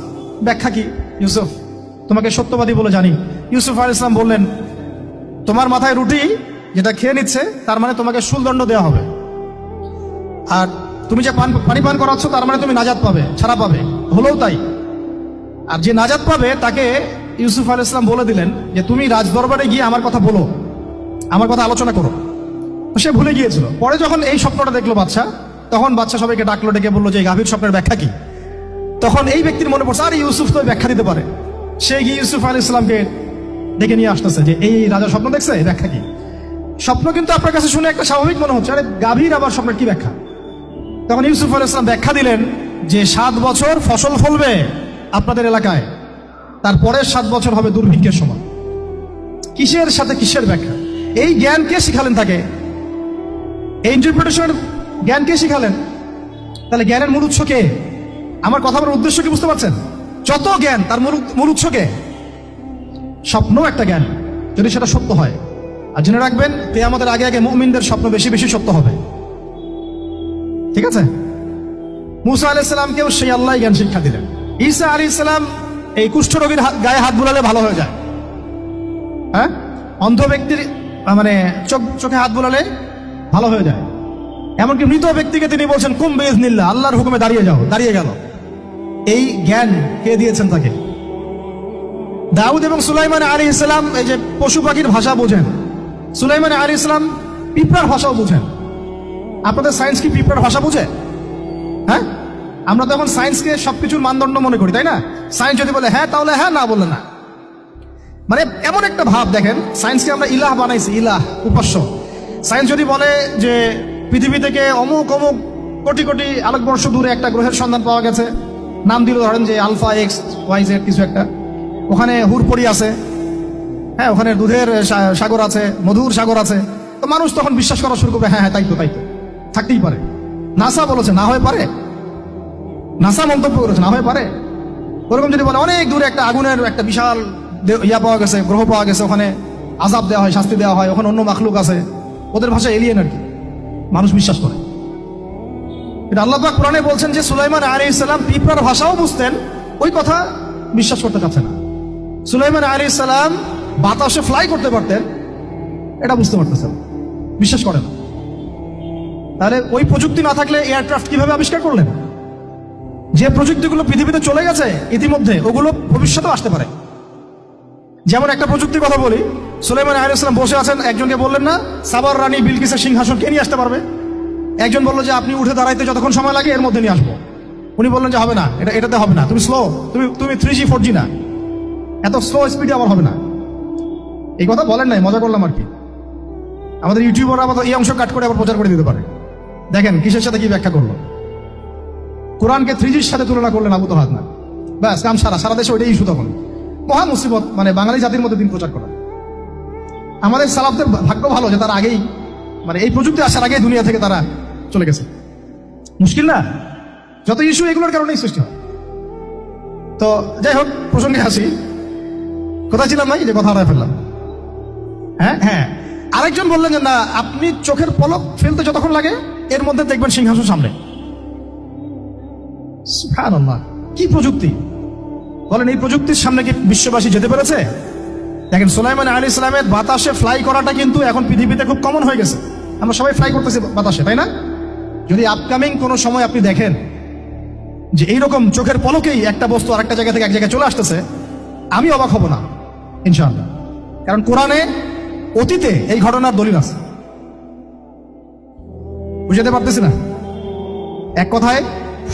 ব্যাখ্যা কি ইউসুফ? তোমাকে সত্যবাদী বলে জানি। ইউসুফ আলাইহিস সালাম বললেন, তোমার মাথায় রুটি যেটা খেয়ে নিচ্ছে, তার মানে তোমাকে শুলদণ্ড দেওয়া হবে। আর তুমি যে পানি পান করাচ্ছ, তার মানে তুমি নাজাত পাবে, ছাড়া পাবে। হলেও তাই। আর যে নাজাত পাবে তাকে ইউসুফ আলাইহিস সালাম বলে দিলেন যে তুমি রাজ দরবারে গিয়ে আমার কথা বলো, আমার কথা আলোচনা করো। সে ভুলে গিয়েছিল। পরে যখন এই স্বপ্নটা দেখলো বাদশা, তখন বাদশা সবাইকে ডাকলো, ডেকে বললো যে এই গাভীর স্বপ্নের ব্যাখ্যা কি? তখন এই ব্যক্তির মনে পড়ছে, আরে ইউসুফ তো ব্যাখ্যা দিতে পারে। সে গিয়ে ইউসুফ আলাইহিস সালামকে ডেকে নিয়ে আসতেছে যে এই রাজা স্বপ্ন দেখছে, ব্যাখ্যা কি? স্বপ্ন কিন্তু আপনার কাছে শুনে একটা স্বাভাবিক মনে হচ্ছে, আরে গাভীর আবার স্বপ্নের কি ব্যাখ্যা? তখন ইউসুফ আলাইহিস সালাম ব্যাখ্যা দিলেন যে 7 বছর ফসল ফলবে আপনাদের এলাকায়, তারপরে 7 বছর হবে দুর্ভিক্ষের সময়। কিসের সাথে কিসের ব্যাখ্যা? এই জ্ঞান কে শিখালেন তাকে? এই ইন্টারপ্রিটেশনের জ্ঞান কে শিখালেন? তাহলে জ্ঞানের মূল উৎস কে? আমার কথা বলার উদ্দেশ্য কি বুঝতে পারছেন? যত জ্ঞান তার মূল উৎস কে? স্বপ্ন একটা জ্ঞান, যদি সেটা সত্য হয়। আর জেনে রাখবেন, কিয়ামতের আগে আগে মুমিনদের স্বপ্ন বেশি বেশি সত্য হবে। ঠিক আছে? মূসা আলাইহিস সালামকেও সেই আল্লাহ জ্ঞান শিক্ষা দিলেন। ঈসা আলাইহিস সালাম এই কুষ্ঠরোগীর গায়ে হাত বুলালে ভালো হয়ে যায়। হ্যাঁ, অন্ধ ব্যক্তির মানে চোখে হাত বুলালে ভালো হয়ে যায়। এমনকি মৃত ব্যক্তিকে তিনি বলছেন কুম বিইজনিল্লাহ, আল্লাহর হুকুমে দাঁড়িয়ে যাও, দাঁড়িয়ে গেল। এই জ্ঞান কে দিয়েছেন তাকে? দাউদ এবং সুলাইমান আলাইহিস সালাম এই যে পশু পাখির ভাষা বোঝেন, সুলাইমান আলাইহিস সালাম পিঁপড়ার ভাষাও বোঝেন। আপনাদের সায়েন্স কি পিঁপড়ার ভাষা বোঝে? হ্যাঁ, আমরা তো এখন সায়েন্সকে সবকিছুর মানদণ্ড মনে করি, তাই না? সায়েন্স যদি বলে হ্যাঁ তাহলে হ্যাঁ, না বললে না। মানে এমন একটা ভাব, দেখেন সায়েন্সকে আমরা ইলাহ বানাইছি, ইলাহ, উপাস্য। সায়েন্স যদি বলে যে পৃথিবী থেকে অমুক অমুক কোটি কোটি আলোকবর্ষ দূরে একটা গ্রহের সন্ধান পাওয়া গেছে, নাম দিল ধরেন যে আলফা এক্স ওয়াই জেড কিছু একটা, ওখানে হুরপড়ি আছে, হ্যাঁ, ওখানে দুধের সাগর আছে, মধুর সাগর আছে। তো মানুষ তখন বিশ্বাস করা শুরু করবে, হ্যাঁ হ্যাঁ তাই তো থাকতেই পারে। নাসা বলেছে না হয়ে পারে, নাসা মন্তব্য করেছে না হয়ে পারে। ওরকম যদি বলে অনেক দূরে একটা আগুনের একটা বিশাল ইয়া পাওয়া গেছে, গ্রহ পাওয়া গেছে, ওখানে আযাব দেওয়া হয়, শাস্তি দেওয়া হয়, ওখানে অন্য মাখলুক আছে, ওদের ভাষায় এলিয়েন আর কি, মানুষ বিশ্বাস করে। কিন্তু আল্লাহ পাক কোরআনে বলছেন যে সুলাইমান আলাইহিস সালাম পিঁপড়ার ভাষাও বুঝতেন, ওই কথা বিশ্বাস করতে চাচ্ছে না। সুলাইমান আলাইহিস সালাম বাতাসে ফ্লাই করতে পারতেন, এটা বুঝতে পারতেছেন, বিশ্বাস করেন না। তাহলে ওই প্রযুক্তি না থাকলে এয়ারক্রাফট কিভাবে আবিষ্কার করলেন? যে প্রযুক্তিগুলো পৃথিবীতে চলে গেছে ইতিমধ্যে, ওগুলো ভবিষ্যতেও আসতে পারে। যেমন একটা প্রযুক্তির কথা বলি, সুলাইমান আলাইহিস সালাম বসে আছেন, একজনকে বললেন না সাবার রানী বিলকিসের সিংহাসন কে নিয়ে আসতে পারবে? একজন বললো যে আপনি উঠে দাঁড়াইতে যতক্ষণ সময় লাগে এর মধ্যে নিয়ে আসবো। উনি বললেন যে হবে না, এটাতে হবে না, তুমি স্লো, তুমি 3G 4G না, এত স্লো স্পিডে আবার হবে না। এই কথা বলেন নাই, মজা করলাম আর কি। আমাদের ইউটিউবার আবার এই অংশ কাট করে আবার প্রচার করে দিতে পারে। দেখেন কিসের সাথে কি ব্যাখ্যা করলো। কোরআনকে 3Gর সাথে তুলনা করলেন আবু তহাদ না, ব্যাস কাম সারা দেশে ওইটাই ইস্যু। তখন মহা মুসিবত, মানে বাঙালি জাতির মধ্যে দিন প্রচার করা। আমাদের সালাফদের ভাগ্য ভালো যে তারা আগেই, মানে এই প্রযুক্তি আসার আগেই দুনিয়া থেকে তারা চলে গেছে। মুশকিল না, যত ইস্যু এগুলোর কারণেই সৃষ্টি হয়। তো যাই হোক, প্রসঙ্গে আসি, কোথায় ছিলাম ভাই, যে কথা হারায় ফেললাম। হ্যাঁ, আরেকজন বললেন যে না, আপনি চোখের পলক ফেলতে যতক্ষণ লাগে এর মধ্যে দেখবেন সিংহাসন সামনে। সুবহানাল্লাহ, কি প্রযুক্তি বলেন! এই প্রযুক্তির সামনে কি বিশ্ববাসী যেতে পেরেছে? দেখেন সুলাইমান আলাইহিস সালামের বাতাসে ফ্লাই করাটা কিন্তু এখন পৃথিবীতে খুব কমন হয়ে গেছে। আমরা সবাই ফ্লাই করতেছি বাতাসে, তাই না? যদি আপকামিং কোনো সময় আপনি দেখেন যে এইরকম চোখের পলকেই একটা বস্তু আরেকটা জায়গা থেকে এক জায়গায় চলে আসতেছে, আমি অবাক হব না ইনশাআল্লাহ। কারণ কোরআনে অতীতে এই ঘটনার দলিল আছে। বুঝাতে পারতেছি না? এক কথায়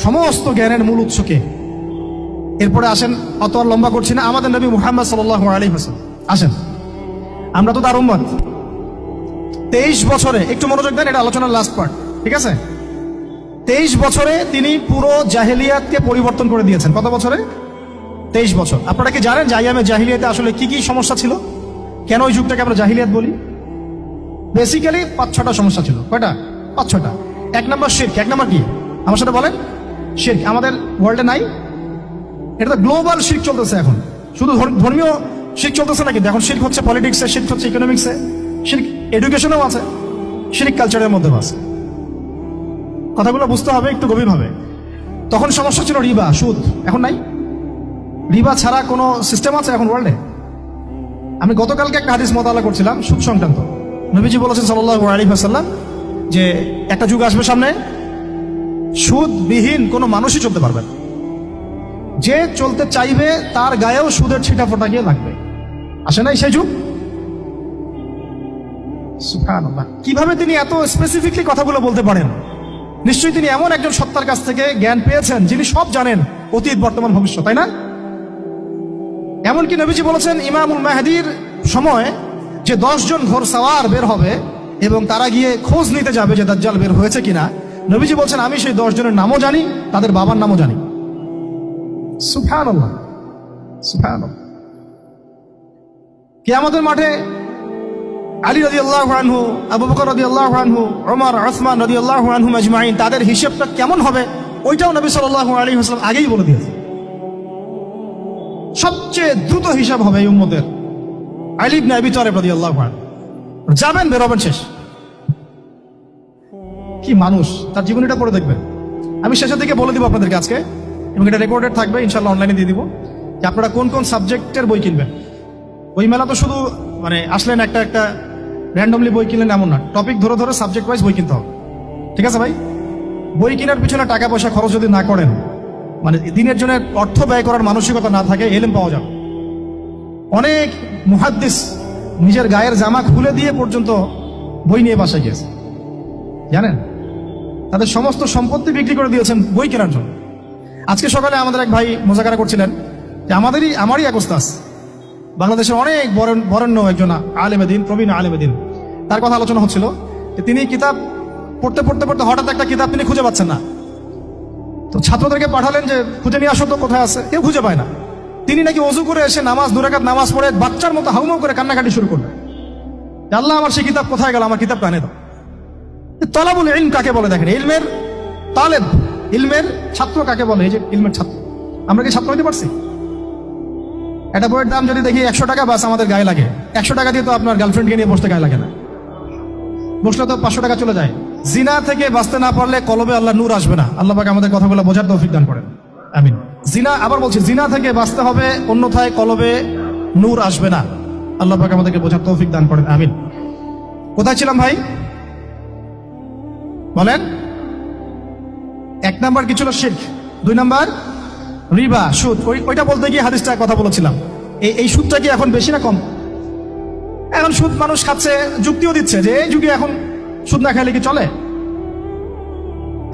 সমস্ত জ্ঞানের মূল উৎসকে। এরপরে আসেন, অত আর লম্বা করছি না, আমাদের নবী মুহাম্মদ সাল্লাল্লাহু আলাইহি ওয়াসাল্লাম আসেন। আমরা তো তার উম্মত। 23 বছরে, একটু মনোযোগ দেন, এটা আলোচনার লাস্ট পার্ট, ঠিক আছে? 23 বছরে তিনি পুরো জাহেলিয়াতকে পরিবর্তন করে দিয়েছেন। কত বছরে? 23 বছর। আপনারা কি জানেন যে আইয়ামে জাহিলিয়াতে আসলে কি কি সমস্যা ছিল? কেন ওই যুগটাকে আমরা জাহিলিয়াত বলি? বেসিক্যালি 5-6টা সমস্যা ছিল। কয়টা? 5-6টা। 1 নম্বর শিরক। 1 নম্বর কি? আমার সাথে বলেন। শিরক আমাদের ওয়ার্ল্ডে নাই, এটা তো গ্লোবাল শিরক চলতেছে এখন। শুধু ধর্মীয় শিরক চলতেছে না, কিন্তু এখন শিরক হচ্ছে পলিটিক্সে, শিরক হচ্ছে ইকোনমিক্সে, শিরক এডুকেশনেও আছে, শিরক কালচারের মধ্যেও আছে। কথাগুলো বুঝতে হবে একটু গভীরভাবে। তখন সমস্যা ছিল রিবা, সুদ। এখন নাই। রিবা ছাড়া কোনো সিস্টেম আছে এখন ওয়ার্ল্ডে? আমি গতকালকে একটা হাদিস মোতালা করছিলাম সুদ সংক্রান্ত। নবীজি বলেছেন সাল্লাল্লাহু আলাইহি ওয়াসাল্লাম যে একটা যুগ আসবে সামনে, সুদবিহীন কোনো মানুষই চলতে পারবে না। যে চলতে চাইবে তার গায়েও সুদের ছিটা ফোটা গিয়ে লাগবে। আসে নাই সেই যুগ? সুবহানাল্লাহ, কিভাবে তিনি এত স্পেসিফিকলি কথাগুলো বলতে পারেন? নিশ্চয়ই তিনি এমন একজন সত্তার কাছ থেকে জ্ঞান পেয়েছেন যিনি সব জানেন, অতীত, বর্তমান, ভবিষ্যৎ, তাই না? এমনকি নবীজি বলেছেন ইমামুল মাহদির সময় যে 10 জন ঘোর সাওয়ার বের হবে এবং তারা গিয়ে খোঁজ নিতে যাবে যে দাজ্জাল বের হয়েছে কিনা, নবীজি বলছেন আমি সেই 10 জনের নামও জানি, তাদের বাবার নামও জানি। সুবহানাল্লাহ, সুবহানাল্লাহ। কিয়ামতের মাঠে আলী রাদিয়াল্লাহু আনহু, আবু বকর রাদিয়াল্লাহু আনহু, ওমর, উসমান রাদিয়াল্লাহু আনহুম আজমাইন, তাদের হিসাবটা কেমন হবে ওইটাও নবী সাল্লাল্লাহু আলাইহি ওয়াসাল্লাম আগেই বলে দিয়েছেন। সবচেয়ে দ্রুত হিসাব হবে এই উম্মতের আলী ইবনে আবি তালিব রাদিয়াল্লাহু আনহু। যাবেন, বেরোবেন, শেষ। কি মানুষ, তার জীবনীটা পড়ে দেখবেন। আমি শেষের দিকে বলে দিব আপনাদেরকে আজকে, এবং এটা রেকর্ডেড থাকবে, ইনশাআল্লাহ অনলাইনে দিয়ে দিব, যে আপনারা কোন কোন সাবজেক্টের বই কিনবেন। বই মেলা তো শুধু মানে আসলেন একটা র্যান্ডমলি বই কিনলেন এমন না, টপিক ধরে ধরে সাবজেক্ট ওয়াইজ বই কিনতে হবে, ঠিক আছে ভাই? বই কেনার পিছনে টাকা পয়সা খরচ যদি না করেন, মানে দিনের জন্য অর্থ ব্যয় করার মানসিকতা না থাকে, এলেম পাওয়া যাবে। অনেক মুহাদ্দিস নিজের গায়ের জামা খুলে দিয়ে পর্যন্ত বই নিয়ে বাসায় গিয়েছে, জানেন? তাদের সমস্ত সম্পত্তি বিক্রি করে দিয়েছেন বই কেনার জন্য। আজকে সকালে আমাদের এক ভাই মোজাকারা করছিলেন যে আমারই এক ওস্তাদ, বাংলাদেশের অনেক বরেণ্য একজন আলেমে দিন, প্রবীণ আলেমে দিন, তার কথা আলোচনা হচ্ছিল যে তিনি কিতাব পড়তে পড়তে পড়তে হঠাৎ একটা কিতাব তিনি খুঁজে পাচ্ছেন না। তো ছাত্রদেরকে পাঠালেন যে খুঁজে নিয়ে আসো তো, কোথায় আছে? কেউ খুঁজে পায় না। তিনি নাকি ওযু করে এসে নামাজ 2 রাকাত নামাজ পড়ে বাচ্চার মতো হাউমাউ করে কান্নাকাটি শুরু করলেন, আল্লাহ আমার সেই কিতাব কোথায় গেল, আমার কিতাবটা এনে দাও। তলাবুল ইলম কাকে বলে দেখেন, ইলমের তালেব, ইলমের ছাত্র কাকে বলে? এই যে ইলমের ছাত্র, আমরা কি ছাত্র হইতে পারছি? একটা বইয়ের দাম যদি দেখি 100 টাকা, বাস আমাদের গায়ে লাগে। 100 টাকা দিয়ে তো আপনার গার্লফ্রেন্ডকে নিয়ে বসতে গায়ে লাগে না, বসলে তো 500 টাকা চলে যায়। জিনা থেকে বাঁচতে না পারলে কলবে আল্লাহ নূর আসবে না। আল্লাহ পাক আমাদের কথাগুলো বোঝার তৌফিক দান করেন, আমিন। জিনা, আবার বলছি, জিনা থেকে বাঁচতে হবে, অন্যথায় কলবে নূর আসবে না। আল্লাহ পাক আমাদেরকে বোঝার তৌফিক দান করেন, আমিন। কোথায় ছিলাম ভাই বলেন? 1 নাম্বার কি ছিল? শিরক। 2 নাম্বার রিবা, সুদ। ওইটা বলতে গিয়ে হাদিসটা কথা বলেছিলাম। এই সুদটা কি এখন বেশি না কম? এখন সুদ মানুষ খাচ্ছে, যুক্তিও দিচ্ছে যে এই যুগে এখন সুদ না খাইলে কি চলে।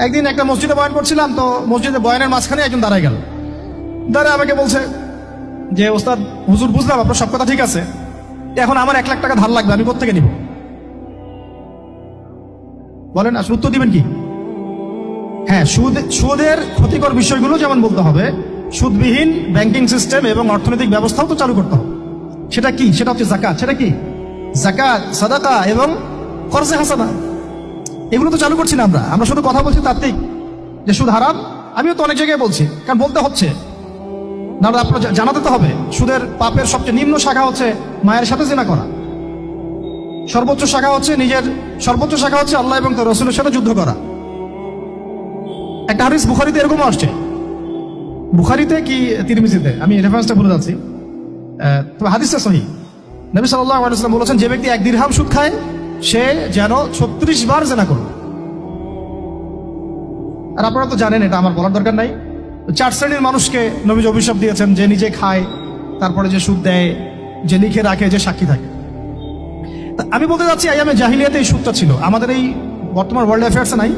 একদিন একটা মসজিদে বয়ান করছিলাম, তো মসজিদে বয়ানের মাঝখানে একজন দাঁড়ায় গেল, দাঁড়ায় আমাকে বলছে যে ওস্তাদ, হুজুর বুঝলাম আপনার সব কথা ঠিক আছে, এখন আমার 1 লাখ টাকা ধার লাগবে, আমি কোত্থেকে নিব? বলেন আসলে উত্তর দিবেন কি? হ্যাঁ, সুদের ক্ষতিকর বিষয়গুলো যেমন বলতে হবে, সুদবিহীন ব্যাংকিং সিস্টেম এবং অর্থনৈতিক ব্যবস্থাও তো চালু করতে হবে। সেটা কি? সেটা হচ্ছে যাকাত। সেটা কি? যাকাত, সাদাকা এবং কর্জে হাসানা। এগুলো তো চালু করছি না আমরা শুধু কথা বলছি তাত্ত্বিক যে সুদ হারাম। আমিও তো অনেক জায়গায় বলছি, কারণ বলতে হচ্ছে না, আপনার জানাতে তো হবে। সুদের পাপের সবচেয়ে নিম্ন শাখা হচ্ছে মায়ের সাথে জিনা করা, সর্বোচ্চ শাখা হচ্ছে আল্লাহ এবং তার রাসূলের সাথে যুদ্ধ করা। একটা হাদিস বুখারীতে এরকম আসছে, বুখারীতে কি তিরমিজিতে, আমি রেফারেন্সটা ভুলে যাচ্ছি, তবে হাদিসটা সহিহ। নবী সাল্লাল্লাহু আলাইহি ওয়াসাল্লাম বলেছেন, যে ব্যক্তি 1 দিরহাম সুদ খায় সে যেন 36 বার জিনা করবে। আর আপনারা তো জানেন, এটা আমার বলার দরকার নাই। 4 শ্রেণীর মানুষকে নবী অভিশাপ দিয়েছেন, যে নিজে খায়, তারপরে যে সুদ দেয়, যে লিখে রাখে, যে সাক্ষী থাকে। আমি বলতে যাচ্ছি, আইয়ামে জাহিলিয়াতে এই সুদটা ছিল, আমাদের এই বর্তমান ওয়ার্ল্ড অ্যাফেয়ার্সে নাই।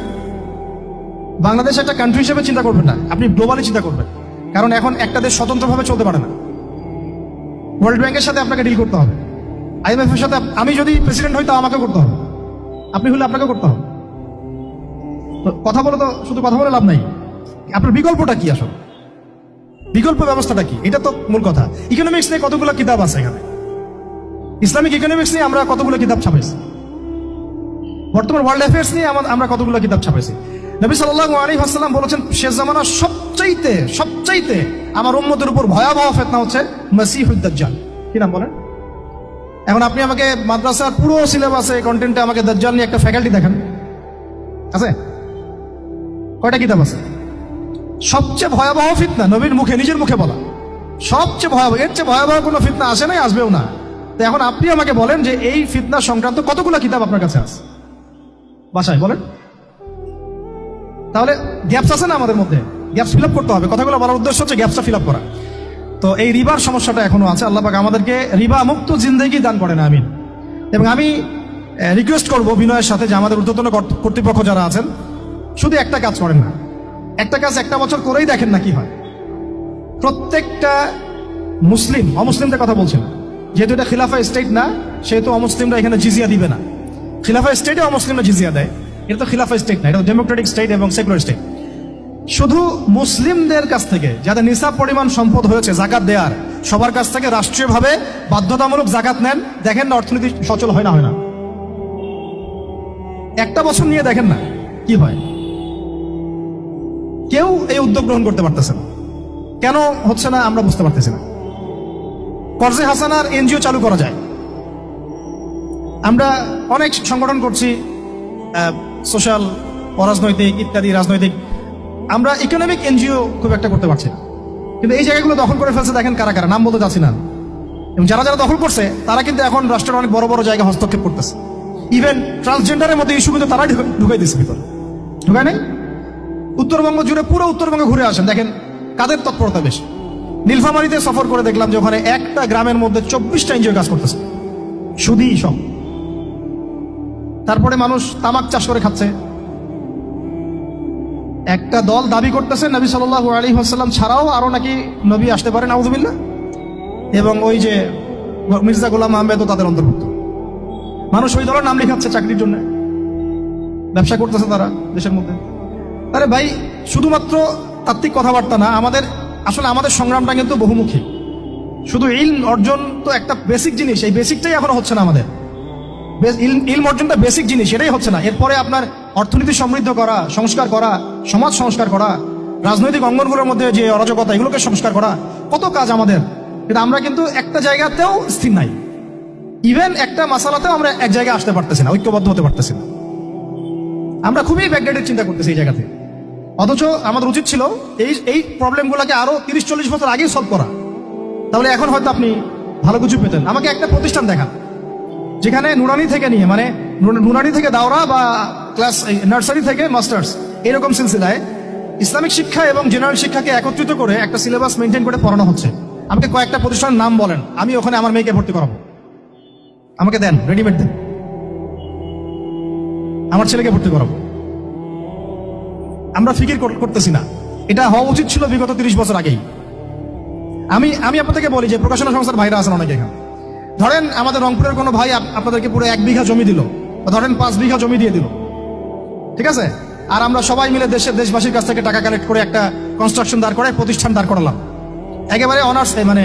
বাংলাদেশ একটা কান্ট্রি হিসেবে চিন্তা করবেন না, আপনি গ্লোবালি চিন্তা করবেন, কারণ এখন একটা দেশ স্বতন্ত্রভাবে চলতে পারে না। ওয়ার্ল্ড ব্যাংকের সাথে আপনাকে ডিল করতে হবে, IMF এর সাথে। আমি যদি প্রেসিডেন্ট হই, তা আমাকে করতে হবে, আপনি হলে আপনাকে করতে হবে। তো কথা বলে তো শুধু কথা বলে লাভ নাই। আপনার বিকল্পটা কি? আসলে বিকল্প ব্যবস্থাটা কি? এটা তো মূল কথা। ইকোনমিক্স নিয়ে কতগুলো কিতাব আছে এখানে, ইসলামিক ইকোনমিক্স নিয়ে আমরা কতগুলো কিতাব ছাপাইছি, বর্তমান ওয়ার্ল্ড অ্যাফেয়ার্স নিয়ে আমরা কতগুলো কিতাব ছাপাইছি। নবী সাল্লাল্লাহু আলাইহি ওয়াসাল্লাম বলেছেন, শেষ জামানার সবচাইতে আমার উম্মতের উপর ভয়াবহ ফিতনা হচ্ছে মাসিহুদ দাজ্জাল। কি নাম বলেন? এখন আপনি আমাকে মাদ্রাসার পুরো সিলেবাসে, কন্টেন্টে আমাকে দাজ্জাল নিয়ে একটা ফ্যাকাল্টি দেখান, আছে? কয়টা কিতাব আছে? সবচেয়ে ভয়াবহ ফিতনা, নবীর মুখে, নিজের মুখে বলা, সবচেয়ে ভয়াবহ। এর চেয়ে ভয়াবহ কোনো ফিতনা আসে নাই, আসবেও না। তো এখন আপনি আমাকে বলেন যে এই ফিতনা সংক্রান্ত কতগুলো কিতাব আপনার কাছে আছে বাসায়, বলেন। তাহলে গ্যাপস আছে না আমাদের মধ্যে? গ্যাপস ফিল আপ করতে হবে। কথাগুলো বলার উদ্দেশ্য হচ্ছে গ্যাপসটা ফিল আপ করা। তো এই রিবার সমস্যাটা এখনো আছে। আল্লাহ পাক আমাদেরকে রিবা মুক্ত জিন্দেগি দান করেন, আমিন। এবং আমি রিকোয়েস্ট করব বিনয়ের সাথে, যে আমাদের ঊর্ধ্বতন কর্তৃপক্ষ যারা আছেন, শুধু একটা কাজ করেন না, একটা কাজ 1টা বছর করেই দেখেন না কি হয়। প্রত্যেকটা মুসলিম, অমুসলিমদের কথা বলছেন, যেহেতু এটা খিলাফা স্টেট না, সেহেতু অমুসলিমরা এখানে জিজিয়া দিবে না। খিলাফা স্টেটে অমুসলিমরা জিজিয়া দেয়, এটা তো খিলাফা স্টেট না, এটা তো ডেমোক্রেটিক স্টেট এবং সেকুলার স্টেট। শুধু মুসলিমদের কাছ থেকে, যাদের নিসাব পরিমাণ সম্পদ হয়েছে জাকাত দেওয়ার, সবার কাছ থেকে রাষ্ট্রীয়ভাবে বাধ্যতামূলক জাকাত নেন, দেখেন না অর্থনীতি সচল হয় না। 1টা বছর নিয়ে দেখেন না কি হয়। কেউ এই উদ্যোগ গ্রহণ করতে পারতেছে না। কেন হচ্ছে না আমরা বুঝতে পারতেছি না। কর্জে হাসানার এনজিও চালু করা যায়। আমরা অনেক সংগঠন করছি, সোশ্যাল, অরাজনৈতিক ইত্যাদি রাজনৈতিক। আমরা ইকোনমিক এনজিও খুব একটা করতে পারছি না। কিন্তু এই জায়গাগুলো দখল করে ফেলছে, দেখেন কারা কারা, নাম বলতে যাচ্ছি না। এবং যারা দখল করছে তারা কিন্তু এখন রাষ্ট্রের অনেক বড় বড় জায়গা হস্তক্ষেপ করতেছে। ইভেন ট্রান্সজেন্ডারের মধ্যে ইস্যু কিন্তু তারাই ঢুকাই দিচ্ছে ভিতরে, ঢুকায় নাই? উত্তরবঙ্গ জুড়ে, পুরো উত্তরবঙ্গে ঘুরে আসেন, দেখেন কাদের তৎপরতা বেশি। নীলফামারীতে সফর করে দেখলাম যে ওখানে একটা গ্রামের মধ্যে 24টা এনজিও কাজ করতেছে, সুদী সব। তারপরে মানুষ তামাক চাষ করে খাচ্ছে। একটা দল দাবি করতেছে নবী সাল্লাল্লাহু আলাইহি ওয়াসাল্লাম ছাড়াও আরো নাকি নবী আসতে পারে, নাউযুবিল্লাহ। এবং ওই যে মির্জা গোলাম আহমেদও তাদের অন্তর্ভুক্ত। মানুষ ওই দলের নাম লেখাচ্ছে চাকরির জন্য, ব্যবসা করতেছে তারা দেশের মধ্যে। আরে ভাই, শুধুমাত্র তাত্ত্বিক কথাবার্তা না, আমাদের সংগ্রামটা কিন্তু বহুমুখী। শুধু ইলম অর্জন তো একটা বেসিক জিনিস, এই বেসিকটাই এখনো হচ্ছে না আমাদের। ইলম অর্জনটা বেসিক জিনিস, এটাই হচ্ছে না। এরপরে আপনার অর্থনীতি সমৃদ্ধ করা, সংস্কার করা, সমাজ সংস্কার করা, রাজনৈতিক অঙ্গনগুলোর মধ্যে যে অরাজকতা, এগুলোকে সংস্কার করা, কত কাজ আমাদের। কিন্তু আমরা কিন্তু একটা জায়গাতেও স্থির নাই। ইভেন একটা মাসালাতেও আমরা এক জায়গায় আসতে পারতেছি না, ঐক্যবদ্ধ হতে পারতেছি না। আমরা খুবই ব্যাকডেটেড চিন্তা করতেছি এই জায়গাতে। অথচ আমাদের উচিত ছিল এই প্রবলেমগুলোকে আরো 30-40 বছর আগেই সলভ করা। তাহলে এখন হয়তো আপনি ভালো কিছু পেতেন। আমাকে একটা প্রতিষ্ঠান দেখান যেখানে নুরানি থেকে নিয়ে, মানে নুরানি থেকে দাওরা বা ক্লাস নার্সারি থেকে মাস্টার্স, এরকম সিলসিলায় ইসলামিক শিক্ষা এবং জেনারেল শিক্ষাকে একত্রিত করে একটা সিলেবাস মেনটেন করে পড়ানো হচ্ছে। আমাকে কয়েকটা প্রতিষ্ঠানের নাম বলেন, আমি ওখানে আমার মেয়েকে ভর্তি করাবো। আমাকে দেন, রেডিমেড দেন, আমার ছেলেকে ভর্তি করাবো। আমরা ফিকির করতেছি না। এটা হওয়া উচিত ছিল বিগত 30 বছর আগেই। আমি আপনাদেরকে বলি যে প্রকাশনা সংস্থার ভাইরা আছেন অনেকে এখানে। ধরেন আমাদের রংপুরের কোনো ভাই আপনাদেরকে পুরো 1 বিঘা জমি দিল, বা ধরেন 5 বিঘা জমি দিয়ে দিল, ঠিক আছে? আর আমরা সবাই মিলে দেশবাসীর কাছ থেকে টাকা কালেক্ট করে একটা কনস্ট্রাকশন দাঁড় করে প্রতিষ্ঠান দাঁড় করালাম, একেবারে অনার্স, মানে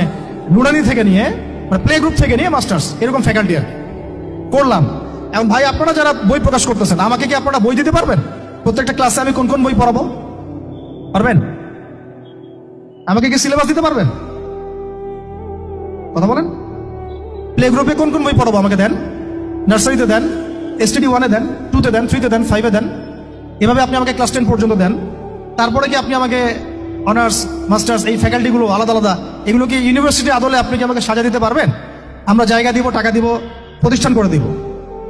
নুরানি থেকে নিয়ে, মানে প্লে গ্রুপ থেকে নিয়ে মাস্টার্স, এরকম ফ্যাকাল্টি আর করলাম। এখন ভাই আপনারা যারা বই প্রকাশ করতেছেন, আমাকে কি আপনারা বই দিতে পারবেন? প্রত্যেকটা ক্লাসে আমি কোন কোন বই পড়াবো পারবেন? আমাকে কি সিলেবাস দিতে পারবেন? কথা বলেন। প্লে গ্রুপে কোন কোন বই পড়াবো আমাকে দেন, নার্সারিতে দেন, STD 1-এ দেন, 2-তে দেন, 3-তে দেন, 5-এ দেন, এভাবে আপনি আমাকে ক্লাস 10 পর্যন্ত দেন। তারপরে কি আপনি আমাকে অনার্স, মাস্টার্স, এই ফ্যাকাল্টিগুলো আলাদা আলাদা, এগুলো কি ইউনিভার্সিটি আদলে আপনি কি আমাকে সাজা দিতে পারবেন? আমরা জায়গা দিব, টাকা দিব, প্রতিষ্ঠান করে দিব।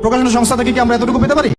প্রকাশনা সংস্থা থেকে কি আমরা এতটুকু পেতে পারি?